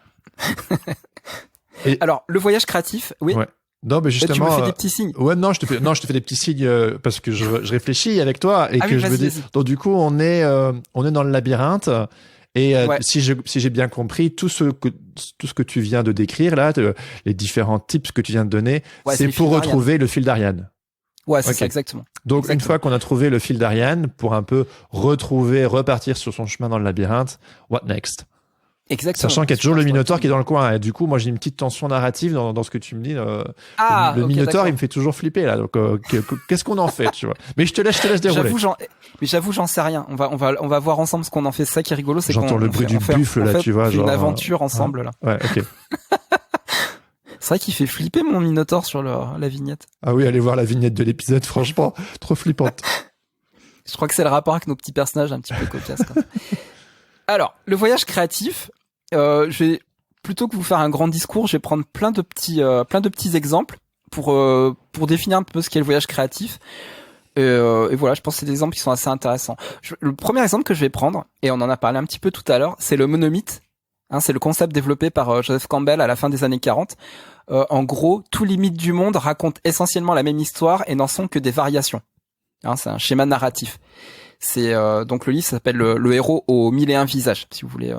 B: Alors, le voyage créatif, oui. Ouais.
A: Non, mais justement.
B: Tu me fais des petits signes.
A: Ouais, non, je te fais des petits signes parce que je réfléchis avec toi et que je me dis. Donc du coup, on est dans le labyrinthe Et si j'ai bien compris, tout ce que tu viens de décrire là, les différents tips que tu viens de donner, c'est pour retrouver le fil d'Ariane.
B: Ouais, c'est ça, exactement.
A: Donc, une fois qu'on a trouvé le fil d'Ariane, pour un peu repartir sur son chemin dans le labyrinthe, what next?
B: Exactement.
A: Sachant qu'il y a toujours le Minotaure qui est dans le coin. Et du coup, moi, j'ai une petite tension narrative dans ce que tu me dis. Le Minotaure, il me fait toujours flipper, là. Donc, qu'est-ce qu'on en fait, tu vois? Mais je te laisse dérouler.
B: J'avoue, j'en sais rien. On va voir ensemble ce qu'on en fait. C'est ça qui est rigolo, c'est
A: j'entends le bruit du buffle, là, tu vois.
B: On fait une aventure ensemble, là.
A: Ouais, ok.
B: C'est vrai qu'il fait flipper mon Minotaure sur la vignette.
A: Ah oui, allez voir la vignette de l'épisode, franchement, trop flippante.
B: Je crois que c'est le rapport avec nos petits personnages un petit peu cocasses. Alors, le voyage créatif, je vais, plutôt que vous faire un grand discours, je vais prendre plein de petits exemples pour définir un peu ce qu'est le voyage créatif. Et voilà, je pense que c'est des exemples qui sont assez intéressants. Le premier exemple que je vais prendre, et on en a parlé un petit peu tout à l'heure, c'est le monomythe. C'est le concept développé par Joseph Campbell à la fin des années 40. En gros, tous les mythes du monde racontent essentiellement la même histoire et n'en sont que des variations. C'est un schéma narratif. C'est donc le livre s'appelle le héros aux 1001 visages, si vous voulez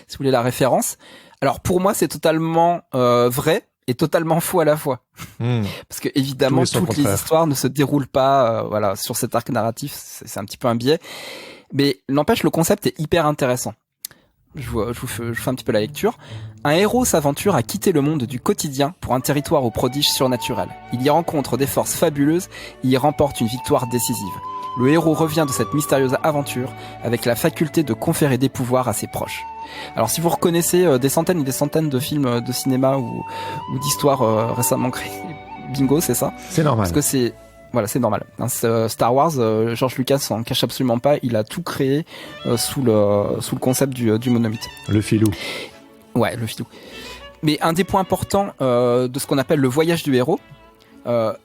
B: si vous voulez la référence. Alors pour moi, c'est totalement vrai et totalement faux à la fois. Parce que évidemment, toutes les histoires ne se déroulent pas sur cet arc narratif, c'est un petit peu un biais. Mais n'empêche, le concept est hyper intéressant. Je vous fais un petit peu la lecture. Un héros s'aventure à quitter le monde du quotidien pour un territoire aux prodiges surnaturels. Il y rencontre des forces fabuleuses et y remporte une victoire décisive. Le héros revient de cette mystérieuse aventure avec la faculté de conférer des pouvoirs à ses proches. Alors si vous reconnaissez des centaines et des centaines de films de cinéma ou d'histoires récemment créés, bingo, c'est ça.
A: C'est normal.
B: Parce que c'est normal. Star Wars, George Lucas s'en cache absolument pas. Il a tout créé sous le concept du monomythe.
A: Le filou.
B: Ouais, le filou. Mais un des points importants de ce qu'on appelle le voyage du héros,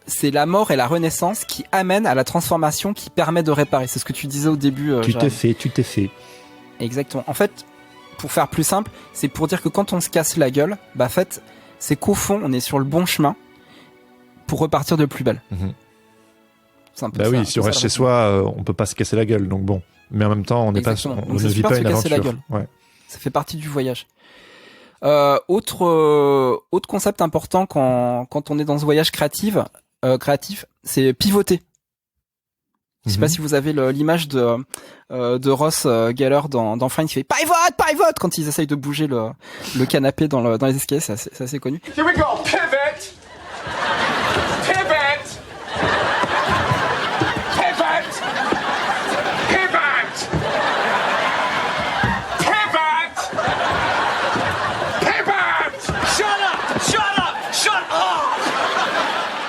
B: c'est la mort et la renaissance qui amènent à la transformation qui permet de réparer. C'est ce que tu disais au début.
A: Tu t'es fait.
B: Exactement. En fait, pour faire plus simple, c'est pour dire que quand on se casse la gueule, en fait, c'est qu'au fond, on est sur le bon chemin pour repartir de plus belle.
A: Oui, si on reste chez soi, on peut pas se casser la gueule, donc bon. Mais en même temps, on ne vit pas une aventure. Ouais.
B: Ça fait partie du voyage. Autre concept important quand on est dans ce voyage créatif, c'est pivoter. Je sais pas si vous avez l'image de Ross Geller dans Friends qui fait pivot quand ils essayent de bouger le canapé dans les escaliers, c'est assez connu.
C: Here we go, pivot.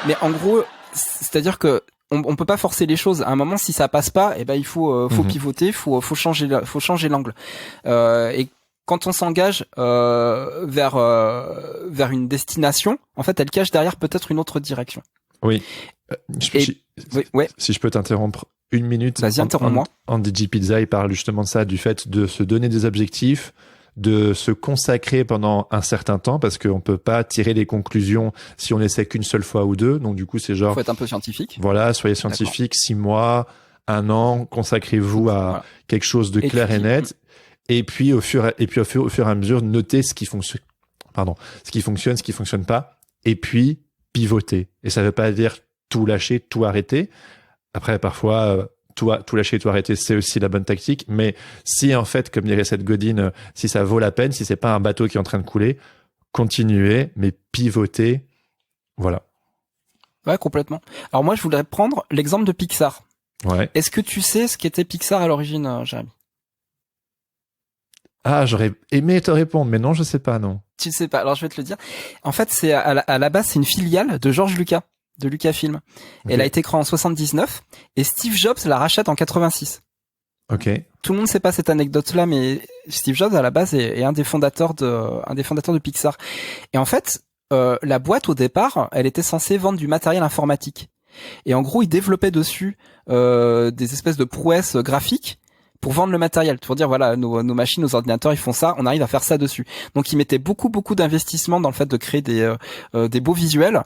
B: Mais en gros, c'est-à-dire que on peut pas forcer les choses. À un moment, si ça passe pas, il faut pivoter, faut changer l'angle. Et quand on s'engage vers une destination, en fait, elle cache derrière peut-être une autre direction.
A: Oui. Si je peux t'interrompre une minute.
B: Vas-y, interromps-moi.
A: Andy J. Pizza, il parle justement de ça, du fait de se donner des objectifs, de se consacrer pendant un certain temps, parce qu'on peut pas tirer des conclusions si on essaie qu'une seule fois ou deux. Donc du coup, c'est genre...
B: Faut être un peu scientifique.
A: Voilà, soyez scientifique, 6 mois, 1 an, consacrez-vous à quelque chose de clair et net. Et puis au fur et à mesure, notez ce qui fonctionne, ce qui fonctionne pas, et puis pivoter. Et ça veut pas dire tout lâcher, tout arrêter. Après, parfois, tout lâcher, tout arrêter, c'est aussi la bonne tactique. Mais si, en fait, comme dirait Seth Godin, si ça vaut la peine, si c'est pas un bateau qui est en train de couler, continuez, mais pivotez. Voilà.
B: Ouais, complètement. Alors moi, je voudrais prendre l'exemple de Pixar.
A: Ouais.
B: Est-ce que tu sais ce qu'était Pixar à l'origine, Jérémy?
A: Ah, j'aurais aimé te répondre, mais non, je sais pas, non.
B: Tu sais pas. Alors, je vais te le dire. En fait, c'est à la base, c'est une filiale de George Lucas, de Lucasfilm. Okay. Elle a été créée en 79 et Steve Jobs la rachète en 86.
A: Ok.
B: Tout le monde ne sait pas cette anecdote-là, mais Steve Jobs à la base est un des fondateurs de Pixar. Et en fait, la boîte au départ, elle était censée vendre du matériel informatique. Et en gros, ils développaient dessus des espèces de prouesses graphiques pour vendre le matériel, pour dire voilà, nos machines, nos ordinateurs, ils font ça, on arrive à faire ça dessus. Donc ils mettaient beaucoup d'investissements dans le fait de créer des beaux visuels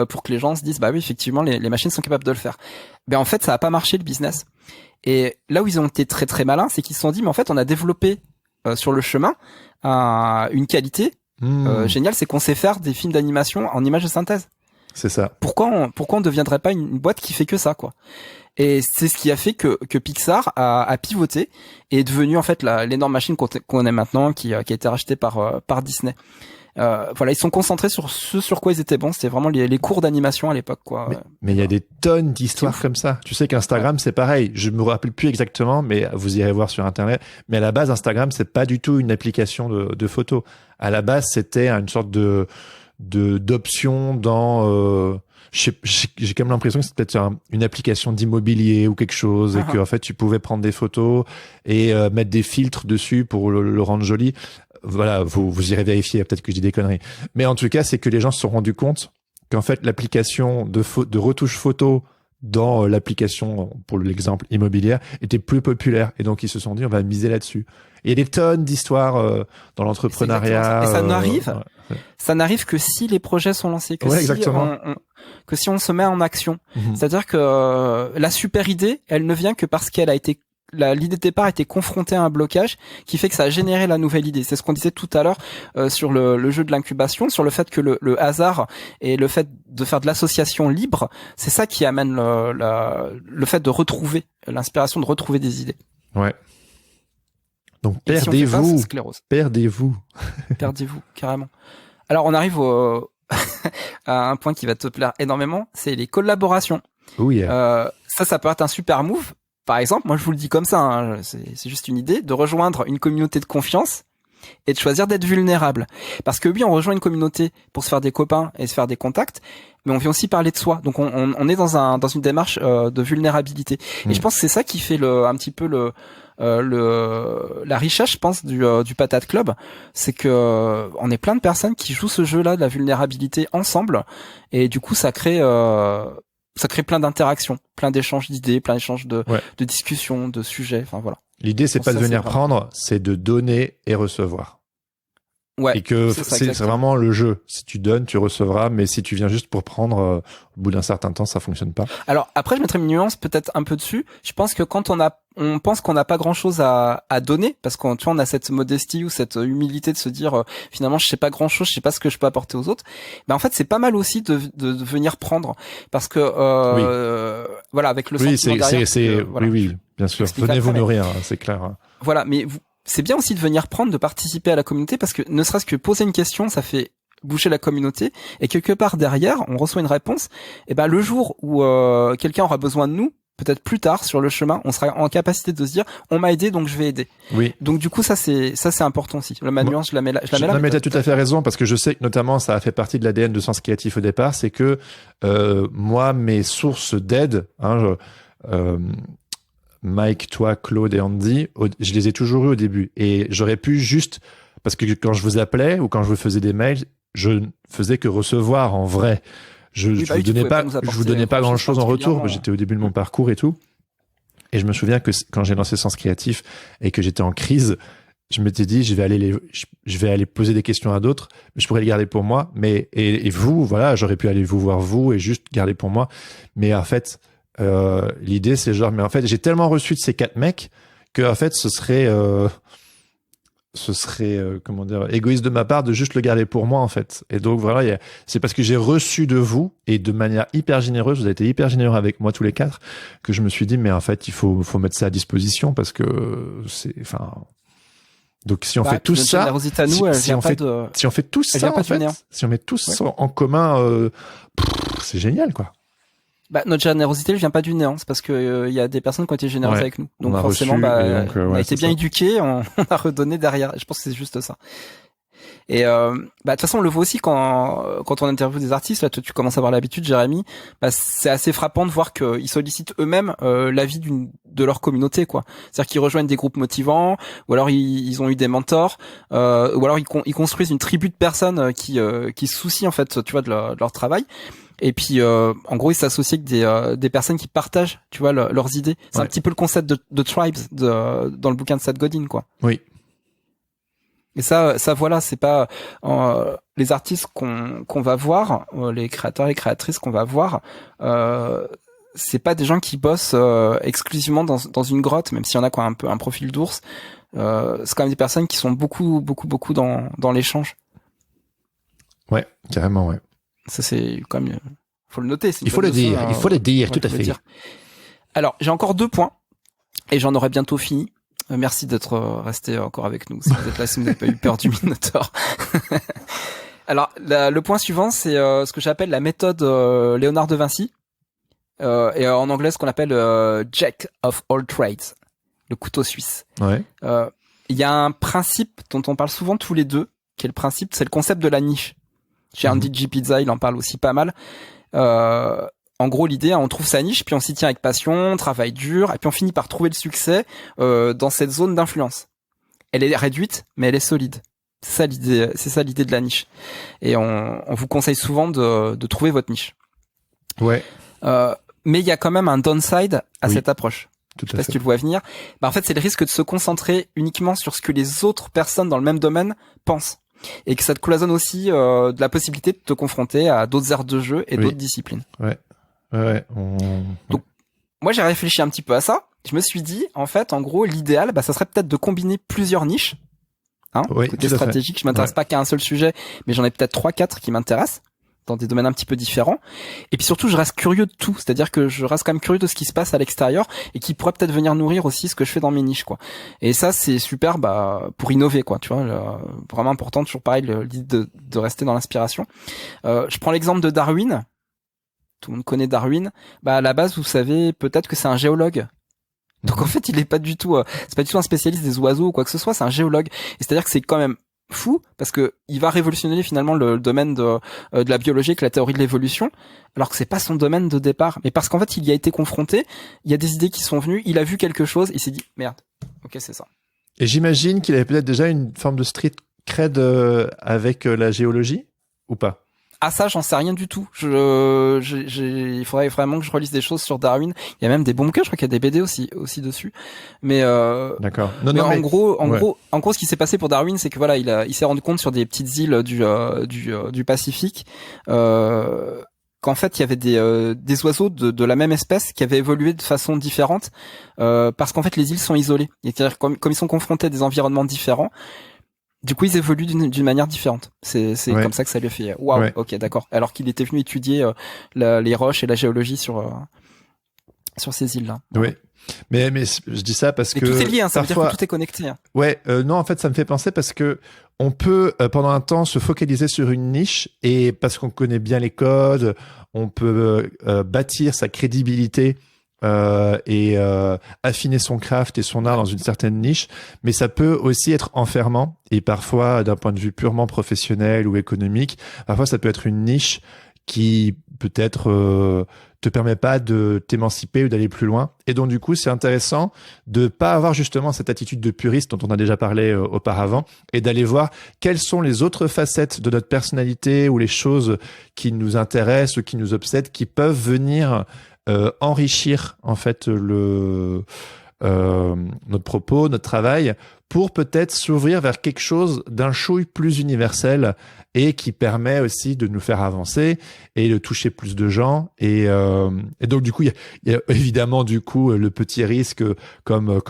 B: pour que les gens se disent bah oui, effectivement les machines sont capables de le faire. Ben en fait, ça a pas marché le business. Et là où ils ont été très très malins, c'est qu'ils se sont dit mais en fait on a développé sur le chemin une qualité géniale, c'est qu'on sait faire des films d'animation en images de synthèse.
A: C'est ça.
B: Pourquoi on ne deviendrait pas une boîte qui fait que ça, quoi? Et c'est ce qui a fait que Pixar a pivoté et est devenu en fait l'énorme machine qu'on est maintenant, qui a été rachetée par Disney. Voilà, ils sont concentrés sur ce sur quoi ils étaient bons. C'était vraiment les cours d'animation à l'époque, quoi.
A: Mais il y a des tonnes d'histoires comme ça. Tu sais qu'Instagram, c'est pareil. Je me rappelle plus exactement, mais vous irez voir sur Internet. Mais à la base, Instagram, c'est pas du tout une application de photos. À la base, c'était une sorte d'option dans j'ai quand même l'impression que c'était peut-être une application d'immobilier ou quelque chose, et que en fait tu pouvais prendre des photos et mettre des filtres dessus pour le rendre joli. Voilà, vous irez vérifier, peut-être que je dis des conneries. Mais en tout cas, c'est que les gens se sont rendus compte qu'en fait l'application de retouche photo dans l'application, pour l'exemple immobilière, était plus populaire, et donc ils se sont dit on va miser là-dessus. Et il y a des tonnes d'histoires dans l'entrepreneuriat.
B: Et ça n'arrive que si les projets sont lancés, que si on se met en action. C'est-à-dire que la super idée, elle ne vient que parce qu'elle a été l'idée de départ a été confrontée à un blocage qui fait que ça a généré la nouvelle idée. C'est ce qu'on disait tout à l'heure sur le jeu de l'incubation, sur le fait que le hasard et le fait de faire de l'association libre, c'est ça qui amène le fait de retrouver l'inspiration, de retrouver des idées.
A: Ouais. Donc perdez-vous,
B: carrément. Alors on arrive à un point qui va te plaire énormément, c'est les collaborations.
A: Oh yeah.
B: Ça peut être un super move. Par exemple, moi je vous le dis comme ça, hein, c'est juste une idée, de rejoindre une communauté de confiance et de choisir d'être vulnérable. Parce que oui, on rejoint une communauté pour se faire des copains et se faire des contacts, mais on vient aussi parler de soi. Donc on est dans une démarche de vulnérabilité. Et je pense que c'est ça qui fait un petit peu la richesse, je pense, du Patate Club, c'est que on est plein de personnes qui jouent ce jeu-là de la vulnérabilité ensemble, et du coup ça crée plein d'interactions, plein d'échanges d'idées, plein d'échanges de discussions, de sujets, enfin voilà.
A: L'idée, c'est pas de venir prendre, c'est de donner et recevoir. Ouais. Et que c'est vraiment le jeu. Si tu donnes, tu recevras, mais si tu viens juste pour prendre, au bout d'un certain temps, ça fonctionne pas.
B: Alors après, je mettrais une nuance peut-être un peu dessus. Je pense que quand on pense qu'on n'a pas grand-chose à donner, parce qu'on, tu vois, on a cette modestie ou cette humilité de se dire finalement je sais pas grand-chose, je sais pas ce que je peux apporter aux autres. Ben en fait, c'est pas mal aussi de venir prendre, parce que voilà, avec le sentiment derrière.
A: Oui, bien sûr. Venez vous nourrir, c'est clair.
B: Voilà, mais c'est bien aussi de venir prendre, de participer à la communauté, parce que ne serait-ce que poser une question, ça fait bouger la communauté, et quelque part derrière, on reçoit une réponse. Et ben le jour où quelqu'un aura besoin de nous, peut-être plus tard sur le chemin, on sera en capacité de se dire on m'a aidé donc je vais aider.
A: Oui.
B: Donc du coup ça c'est important aussi. La nuance, je la mets là.
A: Non mais t'as tout à fait raison, parce que je sais que notamment ça a fait partie de l'ADN de Sens Créatif au départ, c'est que moi mes sources d'aide, Mike, toi, Claude et Andy, je les ai toujours eu au début. Et j'aurais pu juste, parce que quand je vous appelais ou quand je vous faisais des mails, je ne faisais que recevoir en vrai. Je vous donnais pas grand chose en retour. J'étais au début de mon parcours et tout. Et je me souviens que quand j'ai lancé Sens Créatif et que j'étais en crise, je m'étais dit, je vais aller poser des questions à d'autres, mais je pourrais les garder pour moi. Mais, et vous, voilà, j'aurais pu aller vous voir vous et juste garder pour moi. Mais en fait, l'idée c'est genre, mais en fait j'ai tellement reçu de ces 4 mecs que en fait ce serait comment dire, égoïste de ma part de juste le garder pour moi en fait. Et donc voilà, c'est parce que j'ai reçu de vous et de manière hyper généreuse, vous avez été hyper généreux avec moi tous les 4, que je me suis dit mais en fait il faut mettre ça à disposition, parce que c'est, enfin, donc si on fait tout ça, si on fait tout ça en fait, si on met tout ça en commun, c'est génial quoi.
B: Bah, notre générosité, elle vient pas du néant, c'est parce que y a des personnes qui ont été généreuses avec nous. Donc forcément, on a été bien éduqués, on a redonné derrière. Je pense que c'est juste ça. Et de toute façon, on le voit aussi quand on interviewe des artistes. Là, tu commences à avoir l'habitude, Jérémy. C'est assez frappant de voir qu'ils sollicitent eux-mêmes l'avis de leur communauté, quoi. C'est-à-dire qu'ils rejoignent des groupes motivants, ou alors ils ont eu des mentors, ou alors ils construisent une tribu de personnes qui se soucient en fait, tu vois, de leur travail. Et puis, en gros, ils s'associent avec des personnes qui partagent, tu vois, leurs idées. C'est un petit peu le concept de tribes dans le bouquin de Seth Godin, quoi.
A: Oui.
B: Et ça voilà, c'est pas les artistes qu'on va voir, les créateurs et créatrices qu'on va voir. c'est pas des gens qui bossent exclusivement dans une grotte, même s'il y en a qui ont un peu un profil d'ours. C'est quand même des personnes qui sont beaucoup dans l'échange.
A: Ouais, carrément, ouais.
B: Ça c'est quand même, faut le noter.
A: Il faut le dire, tout à fait.
B: Alors j'ai encore 2 points et j'en aurai bientôt fini. Merci d'être resté encore avec nous. Si vous êtes là, si vous n'avez pas eu peur du Minotaure. Alors le point suivant, c'est ce que j'appelle la méthode Léonard de Vinci. Et en anglais, ce qu'on appelle Jack of all trades, le couteau suisse.
A: Ouais.
B: Il y a un principe dont on parle souvent tous les deux, qui est c'est le concept de la niche. Chez Andy G. Pizza, il en parle aussi pas mal. En gros, l'idée, on trouve sa niche, puis on s'y tient avec passion, on travaille dur, et puis on finit par trouver le succès dans cette zone d'influence. Elle est réduite, mais elle est solide. C'est ça l'idée de la niche. Et on vous conseille souvent de trouver votre niche.
A: Ouais.
B: Mais il y a quand même un downside à cette approche.
A: Tout
B: je sais pas si tu le vois venir. En fait, c'est le risque de se concentrer uniquement sur ce que les autres personnes dans le même domaine pensent. Et que ça te cloisonne aussi de la possibilité de te confronter à d'autres aires de jeu et d'autres disciplines.
A: Ouais.
B: Donc, moi, j'ai réfléchi un petit peu à ça. Je me suis dit, en fait, en gros, l'idéal, ça serait peut-être de combiner plusieurs niches. Côté stratégique, je m'intéresse pas qu'à un seul sujet, mais j'en ai peut-être 3-4 qui m'intéressent dans des domaines un petit peu différents. Et puis surtout, je reste curieux de tout. C'est-à-dire que je reste quand même curieux de ce qui se passe à l'extérieur et qui pourrait peut-être venir nourrir aussi ce que je fais dans mes niches, quoi. Et ça, c'est super, pour innover, quoi. Tu vois, vraiment important. Toujours pareil, l'idée de rester dans l'inspiration. Je prends l'exemple de Darwin. Tout le monde connaît Darwin. À la base, vous savez peut-être que c'est un géologue. Donc en fait, il est pas du tout, c'est pas du tout un spécialiste des oiseaux ou quoi que ce soit. C'est un géologue. Et c'est-à-dire que c'est quand même fou parce que il va révolutionner finalement le domaine de la biologie avec la théorie de l'évolution, alors que c'est pas son domaine de départ. Mais parce qu'en fait, il y a été confronté. Il y a des idées qui sont venues. Il a vu quelque chose. Il s'est dit merde. Ok, c'est ça.
A: Et j'imagine qu'il avait peut-être déjà une forme de street cred avec la géologie ou pas?
B: Ah, ça, j'en sais rien du tout. Il faudrait vraiment que je relise des choses sur Darwin. Il y a même des bons bouquins, je crois qu'il y a des BD aussi dessus. Mais
A: d'accord.
B: En gros, ce qui s'est passé pour Darwin, c'est que voilà, il s'est rendu compte sur des petites îles du Pacifique, qu'en fait, il y avait des oiseaux de la même espèce qui avaient évolué de façon différente, parce qu'en fait, les îles sont isolées. C'est-à-dire comme ils sont confrontés à des environnements différents. Du coup, ils évoluent d'une manière différente. C'est comme ça que ça lui a fait. Waouh. Ouais. Ok, d'accord. Alors qu'il était venu étudier les roches et la géologie sur ces îles-là.
A: Oui. Mais je dis ça parce que
B: tout est lié. Ça veut dire que tout est connecté.
A: Ouais. Non, en fait, ça me fait penser parce que on peut pendant un temps se focaliser sur une niche et parce qu'on connaît bien les codes, on peut bâtir sa crédibilité. Et affiner son craft et son art dans une certaine niche, mais ça peut aussi être enfermant et parfois d'un point de vue purement professionnel ou économique, parfois ça peut être une niche qui peut-être te permet pas de t'émanciper ou d'aller plus loin. Et donc du coup, c'est intéressant de pas avoir justement cette attitude de puriste dont on a déjà parlé auparavant et d'aller voir quelles sont les autres facettes de notre personnalité ou les choses qui nous intéressent ou qui nous obsèdent qui peuvent venir enrichir en fait notre propos, notre travail, pour peut-être s'ouvrir vers quelque chose d'un chouille plus universel et qui permet aussi de nous faire avancer et de toucher plus de gens. Et donc du coup, il y a évidemment du coup le petit risque, comme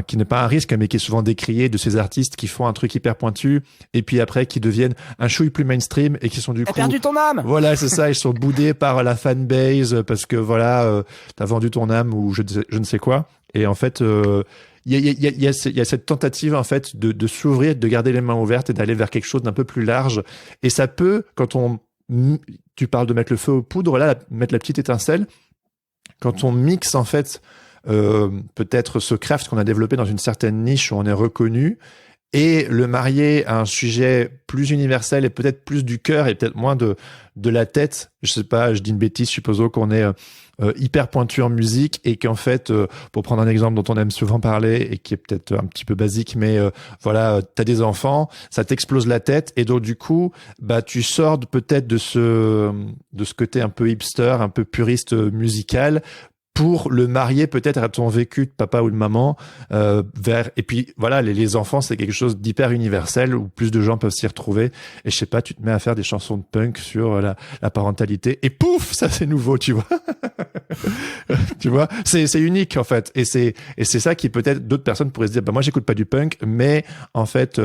A: qui n'est pas un risque, mais qui est souvent décrié de ces artistes qui font un truc hyper pointu et puis après qui deviennent un chouille plus mainstream et qui sont du coup.
B: T'as perdu ton âme.
A: Voilà, c'est ça. Ils sont boudés par la fanbase parce que voilà, t'as vendu ton âme ou je ne sais quoi. Et en fait. Il y a cette tentative en fait de s'ouvrir, de garder les mains ouvertes et d'aller vers quelque chose d'un peu plus large. Et ça peut, tu parles de mettre le feu aux poudres, là, mettre la petite étincelle. Quand on mixe en fait peut-être ce craft qu'on a développé dans une certaine niche où on est reconnu et le marier à un sujet plus universel et peut-être plus du cœur et peut-être moins de la tête. Je sais pas, je dis une bêtise, supposons qu'on est hyper pointu en musique et qu'en fait, pour prendre un exemple dont on aime souvent parler et qui est peut-être un petit peu basique, mais voilà, t'as des enfants, ça t'explose la tête et donc du coup, tu sors peut-être de ce côté un peu hipster, un peu puriste musical pour le marier peut-être à ton vécu de papa ou de maman et puis voilà, les enfants, c'est quelque chose d'hyper universel où plus de gens peuvent s'y retrouver. Et je sais pas, tu te mets à faire des chansons de punk sur la parentalité et pouf, ça c'est nouveau, tu vois. Tu vois, c'est unique en fait, et c'est ça qui peut-être d'autres personnes pourraient se dire, bah moi j'écoute pas du punk, mais en fait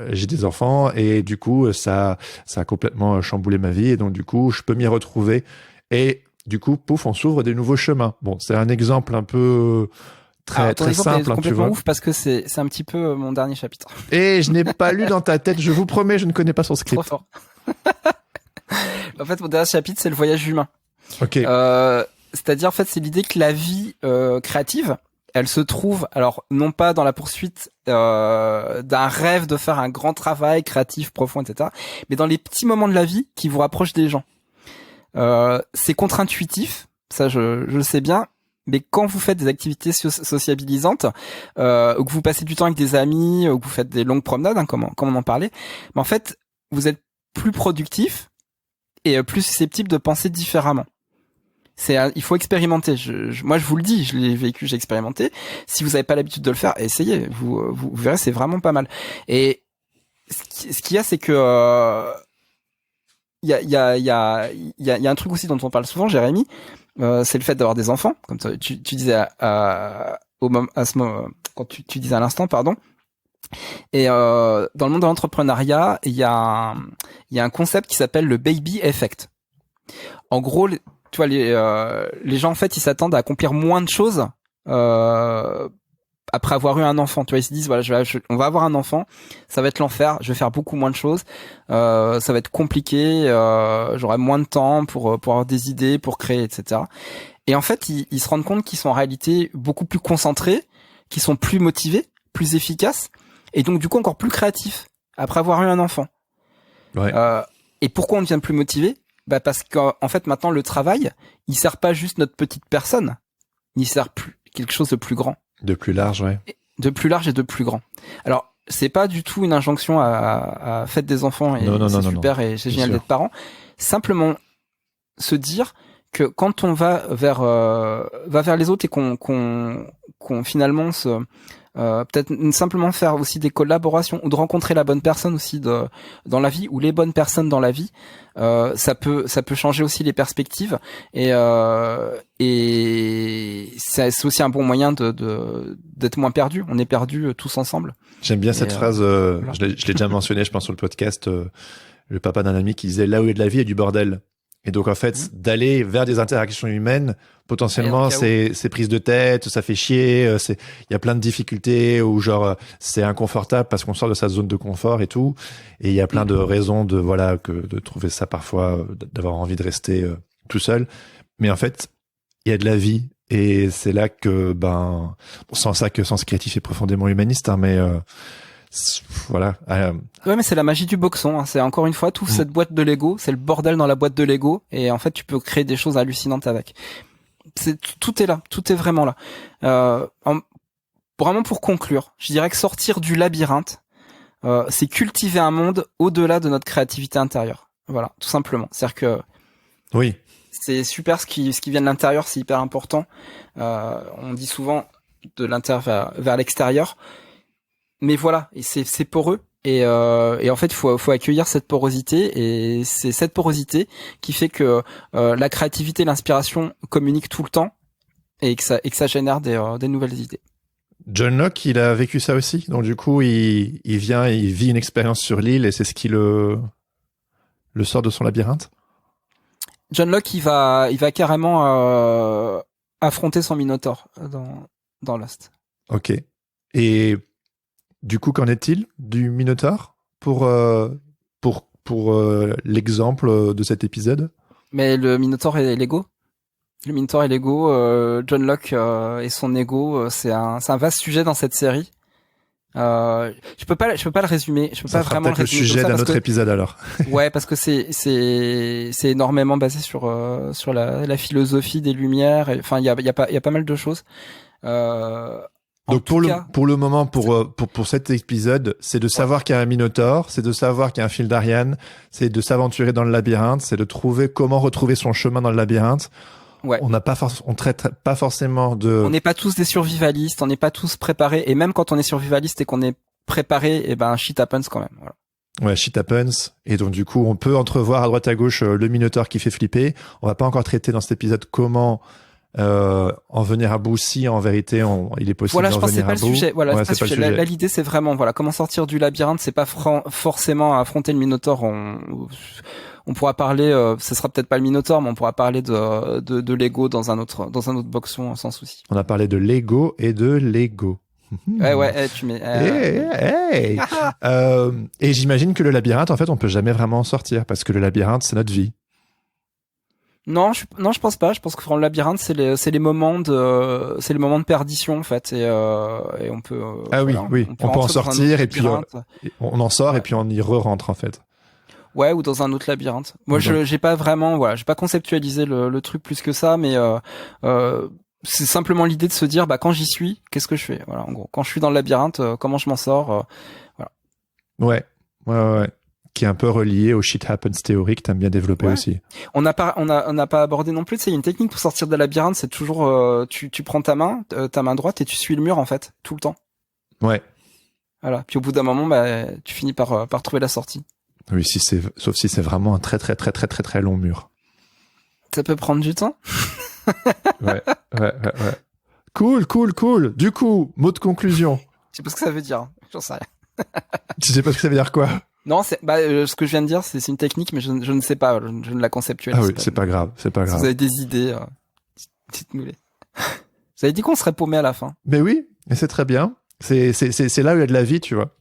A: j'ai des enfants et du coup ça a complètement chamboulé ma vie et donc du coup je peux m'y retrouver et du coup, pouf, on s'ouvre des nouveaux chemins. Bon, c'est un exemple un peu très simple,
B: est complètement
A: tu vois.
B: Ouf parce que c'est un petit peu mon dernier chapitre.
A: Et je n'ai pas lu dans ta tête, je vous promets, je ne connais pas son script.
B: Trop fort. En fait, mon dernier chapitre, c'est le voyage humain.
A: Ok.
B: C'est-à-dire, en fait, c'est l'idée que la vie créative, elle se trouve, alors non pas dans la poursuite d'un rêve de faire un grand travail créatif, profond, etc., mais dans les petits moments de la vie qui vous rapprochent des gens. C'est contre-intuitif, ça je le sais bien, mais quand vous faites des activités sociabilisantes, ou que vous passez du temps avec des amis, ou que vous faites des longues promenades, comme on en parlait, mais en fait, vous êtes plus productif et plus susceptible de penser différemment. Il faut expérimenter. Moi, je vous le dis, je l'ai vécu, j'ai expérimenté. Si vous n'avez pas l'habitude de le faire, essayez. Vous verrez, c'est vraiment pas mal. Et ce qu'il y a, c'est que il y a un truc aussi dont on parle souvent, Jérémy, c'est le fait d'avoir des enfants, comme tu disais quand tu disais à l'instant, pardon. Et dans le monde de l'entrepreneuriat, il y a un concept qui s'appelle le baby effect. En gros, tu vois, les gens en fait, ils s'attendent à accomplir moins de choses après avoir eu un enfant. Tu vois, ils se disent voilà, on va avoir un enfant, ça va être l'enfer, je vais faire beaucoup moins de choses, ça va être compliqué, j'aurai moins de temps pour avoir des idées, pour créer, etc. Et en fait, ils se rendent compte qu'ils sont en réalité beaucoup plus concentrés, qu'ils sont plus motivés, plus efficaces, et donc du coup encore plus créatifs après avoir eu un enfant.
A: Ouais.
B: Et pourquoi on devient plus motivé ? Bah parce qu'en fait maintenant le travail, il sert pas juste notre petite personne, il sert plus quelque chose de plus grand.
A: De plus large, ouais.
B: De plus large et de plus grand. Alors, c'est pas du tout une injonction à faitre des enfants et c'est super et c'est génial d'être parent. Simplement se dire que quand on va vers les autres et qu'on finalement peut-être simplement faire aussi des collaborations ou de rencontrer la bonne personne aussi dans la vie ou les bonnes personnes dans la vie, ça peut changer aussi les perspectives et c'est aussi un bon moyen d'être moins perdu. On est perdu tous ensemble.
A: J'aime bien cette phrase. Voilà. Je l'ai déjà mentionné, je pense, sur le podcast. Le papa d'un ami qui disait là où il y a de la vie, il y a du bordel. Et donc en fait, d'aller vers des interactions humaines, potentiellement c'est prise de tête, ça fait chier, il y a plein de difficultés ou genre c'est inconfortable parce qu'on sort de sa zone de confort et tout. Et il y a plein de raisons de trouver ça parfois, d'avoir envie de rester tout seul. Mais en fait, il y a de la vie et c'est là que Sens Créatif est profondément humaniste, hein, mais voilà.
B: Ouais, mais c'est la magie du boxon. Hein. C'est encore une fois toute cette boîte de Lego, c'est le bordel dans la boîte de Lego, et en fait tu peux créer des choses hallucinantes avec. Tout est là, tout est vraiment là. Vraiment pour conclure, je dirais que sortir du labyrinthe, c'est cultiver un monde au-delà de notre créativité intérieure. Voilà, tout simplement. C'est-à-dire que
A: oui, c'est
B: super ce qui vient de l'intérieur, c'est hyper important. On dit souvent de l'intérieur vers l'extérieur. Mais voilà, et c'est poreux et en fait faut accueillir cette porosité et c'est cette porosité qui fait que la créativité, l'inspiration communiquent tout le temps et que ça génère des nouvelles idées.
A: John Locke, il a vécu ça aussi, donc du coup il vit une expérience sur l'île et c'est ce qui le sort de son labyrinthe.
B: John Locke, il va carrément affronter son Minotaure dans Lost.
A: Ok. Et du coup, qu'en est-il du Minotaure pour l'exemple de cet épisode? Mais
B: le Minotaure est l'ego. Le Minotaure est l'ego. John Locke et son ego, c'est un vaste sujet dans cette série. Je peux pas le résumer. Je peux
A: ça
B: pas vraiment le résumer.
A: Le sujet d'un autre épisode alors.
B: Ouais, parce que c'est énormément basé sur la philosophie des Lumières. Enfin, il y a pas mal de choses.
A: Donc pour le moment, pour cet épisode, c'est de savoir qu'il y a un Minotaure, c'est de savoir qu'il y a un fil d'Ariane, c'est de s'aventurer dans le labyrinthe, c'est de trouver comment retrouver son chemin dans le labyrinthe. On n'a pas on traite pas forcément de.
B: On n'est pas tous des survivalistes, on n'est pas tous préparés, et même quand on est survivaliste et qu'on est préparé, et ben shit happens quand même. Voilà.
A: Ouais, shit happens. Et donc du coup, on peut entrevoir à droite à gauche le Minotaur qui fait flipper. On va pas encore traiter dans cet épisode comment en venir à bout si en vérité il est possible d'en venir à bout.
B: Voilà, je pense que c'est pas le sujet. Voilà, c'est pas le sujet. Là, l'idée c'est vraiment comment sortir du labyrinthe. C'est pas forcément affronter le Minotaur. On pourra parler, ce sera peut-être pas le Minotaur, mais on pourra parler de Lego dans un autre boxon sans souci.
A: On a parlé de Lego et de Lego.
B: Tu mets.
A: Et j'imagine que le labyrinthe, en fait, on peut jamais vraiment en sortir parce que le labyrinthe, c'est notre vie.
B: Non, je pense pas. Je pense que le labyrinthe, c'est les moments de perdition en fait, et on peut.
A: Oui. On peut en sortir et puis on en sort et puis on y re-rentre en fait.
B: Ouais, ou dans un autre labyrinthe. Moi, j'ai pas vraiment, j'ai pas conceptualisé le truc plus que ça, mais c'est simplement l'idée de se dire, quand j'y suis, qu'est-ce que je fais? Voilà, en gros, quand je suis dans le labyrinthe, comment je m'en sors? Voilà.
A: Ouais. Qui est un peu relié au shit happens théorie que t'aimes bien développer aussi.
B: On n'a pas abordé non plus. Tu sais, il y a une technique pour sortir de la labyrinthe, c'est toujours, tu prends ta main droite et tu suis le mur en fait, tout le temps.
A: Ouais.
B: Voilà. Puis au bout d'un moment, tu finis par trouver la sortie.
A: Oui, sauf si c'est vraiment un très très très très très très long mur.
B: Ça peut prendre du temps.
A: Ouais. Cool. Du coup, mot de conclusion.
B: Je sais pas ce que ça veut dire. J'en sais rien.
A: Tu sais pas ce que ça veut dire quoi?
B: Non, ce que je viens de dire, c'est une technique, mais je ne sais pas. Je ne la conceptualise pas.
A: Ah oui, c'est pas grave.
B: Si vous avez des idées, dites-nous les. Vous avez dit qu'on serait paumé à la fin.
A: Mais oui, et c'est très bien. C'est là où il y a de la vie, tu vois.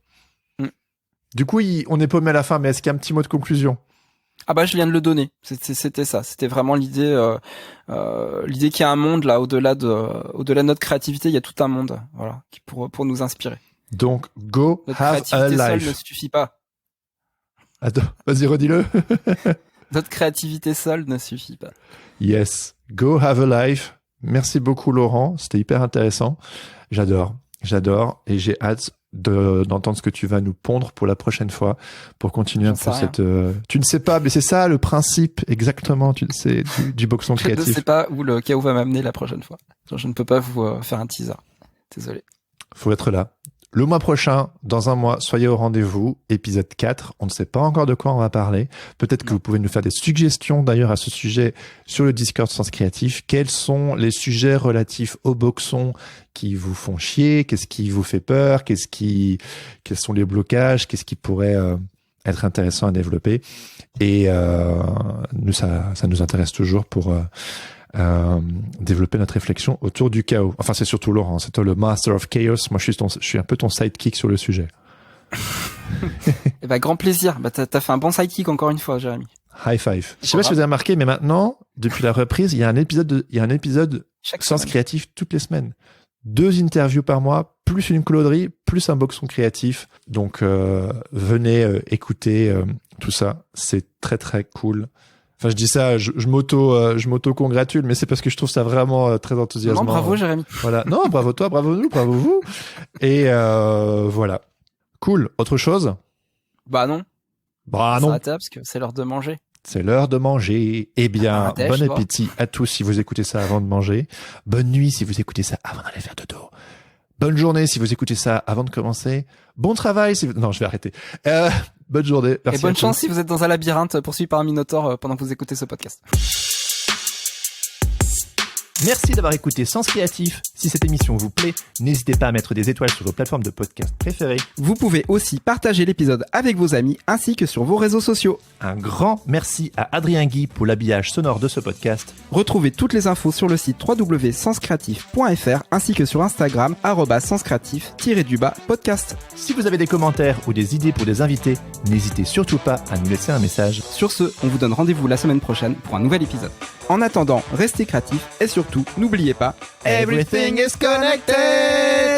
A: Du coup, on est paumé à la fin, mais est-ce qu'il y a un petit mot de conclusion?
B: Je viens de le donner. C'était ça. C'était vraiment l'idée qu'il y a un monde là, au-delà de notre créativité, il y a tout un monde, voilà, qui pour nous inspirer.
A: Donc, go
B: notre
A: have a
B: créativité
A: life.
B: Seule ne suffit pas.
A: Attends, vas-y, redis-le.
B: Notre créativité seule ne suffit pas.
A: Yes, go have a life. Merci beaucoup, Laurent. C'était hyper intéressant. J'adore, et j'ai hâte d'entendre ce que tu vas nous pondre pour la prochaine fois, pour continuer un peu cette. Tu ne sais pas, mais c'est ça le principe exactement. Tu le sais du boxon créatif.
B: Je ne sais pas où le chaos va m'amener la prochaine fois. Je ne peux pas vous faire un teaser. Désolé.
A: Faut être là. Le mois prochain, dans un mois, soyez au rendez-vous, épisode 4. On ne sait pas encore de quoi on va parler. Peut-être que vous pouvez nous faire des suggestions d'ailleurs à ce sujet sur le Discord Sens Créatif. Quels sont les sujets relatifs au boxon qui vous font chier? Qu'est-ce qui vous fait peur? Quels sont les blocages? Qu'est-ce qui pourrait être intéressant à développer? Et nous, ça nous intéresse toujours pour développer notre réflexion autour du chaos. Enfin, c'est surtout Laurent, c'est toi le Master of Chaos. Moi, je suis un peu ton sidekick sur le sujet.
B: Grand plaisir. T'as fait un bon sidekick encore une fois, Jérémy.
A: High five. Je sais pas si vous avez remarqué, mais maintenant, depuis la reprise, il y a un épisode Sens Créatif toutes les semaines. 2 interviews par mois, plus une colauderie, plus un boxon créatif. Donc, venez écouter tout ça. C'est très, très cool. Enfin, je dis ça, je m'auto-congratule, mais c'est parce que je trouve ça vraiment très enthousiasmant.
B: Non, bravo, Jérémy.
A: Voilà. Non, bravo toi, bravo nous, bravo vous. Et voilà. Cool. Autre chose?
B: Non.
A: Non.
B: Parce que c'est l'heure de manger.
A: C'est l'heure de manger. Eh bien, bon appétit à tous si vous écoutez ça avant de manger. Bonne nuit si vous écoutez ça avant d'aller faire dodo. Bonne journée si vous écoutez ça avant de commencer. Bon travail si vous... Non, je vais arrêter. Bonne journée. Merci.
B: Et bonne chance si vous êtes dans un labyrinthe poursuivi par un Minotaur pendant que vous écoutez ce podcast.
A: Merci d'avoir écouté Sens Créatif. Si cette émission vous plaît, n'hésitez pas à mettre des étoiles sur vos plateformes de podcast préférées.
B: Vous pouvez aussi partager l'épisode avec vos amis ainsi que sur vos réseaux sociaux.
A: Un grand merci à Adrien Guy pour l'habillage sonore de ce podcast.
B: Retrouvez toutes les infos sur le site www.senscreatif.fr ainsi que sur Instagram @senscreatif_podcast.
A: Si vous avez des commentaires ou des idées pour des invités, n'hésitez surtout pas à nous laisser un message.
B: Sur ce, on vous donne rendez-vous la semaine prochaine pour un nouvel épisode. En attendant, restez créatifs et surtout, n'oubliez pas,
A: everything is connected!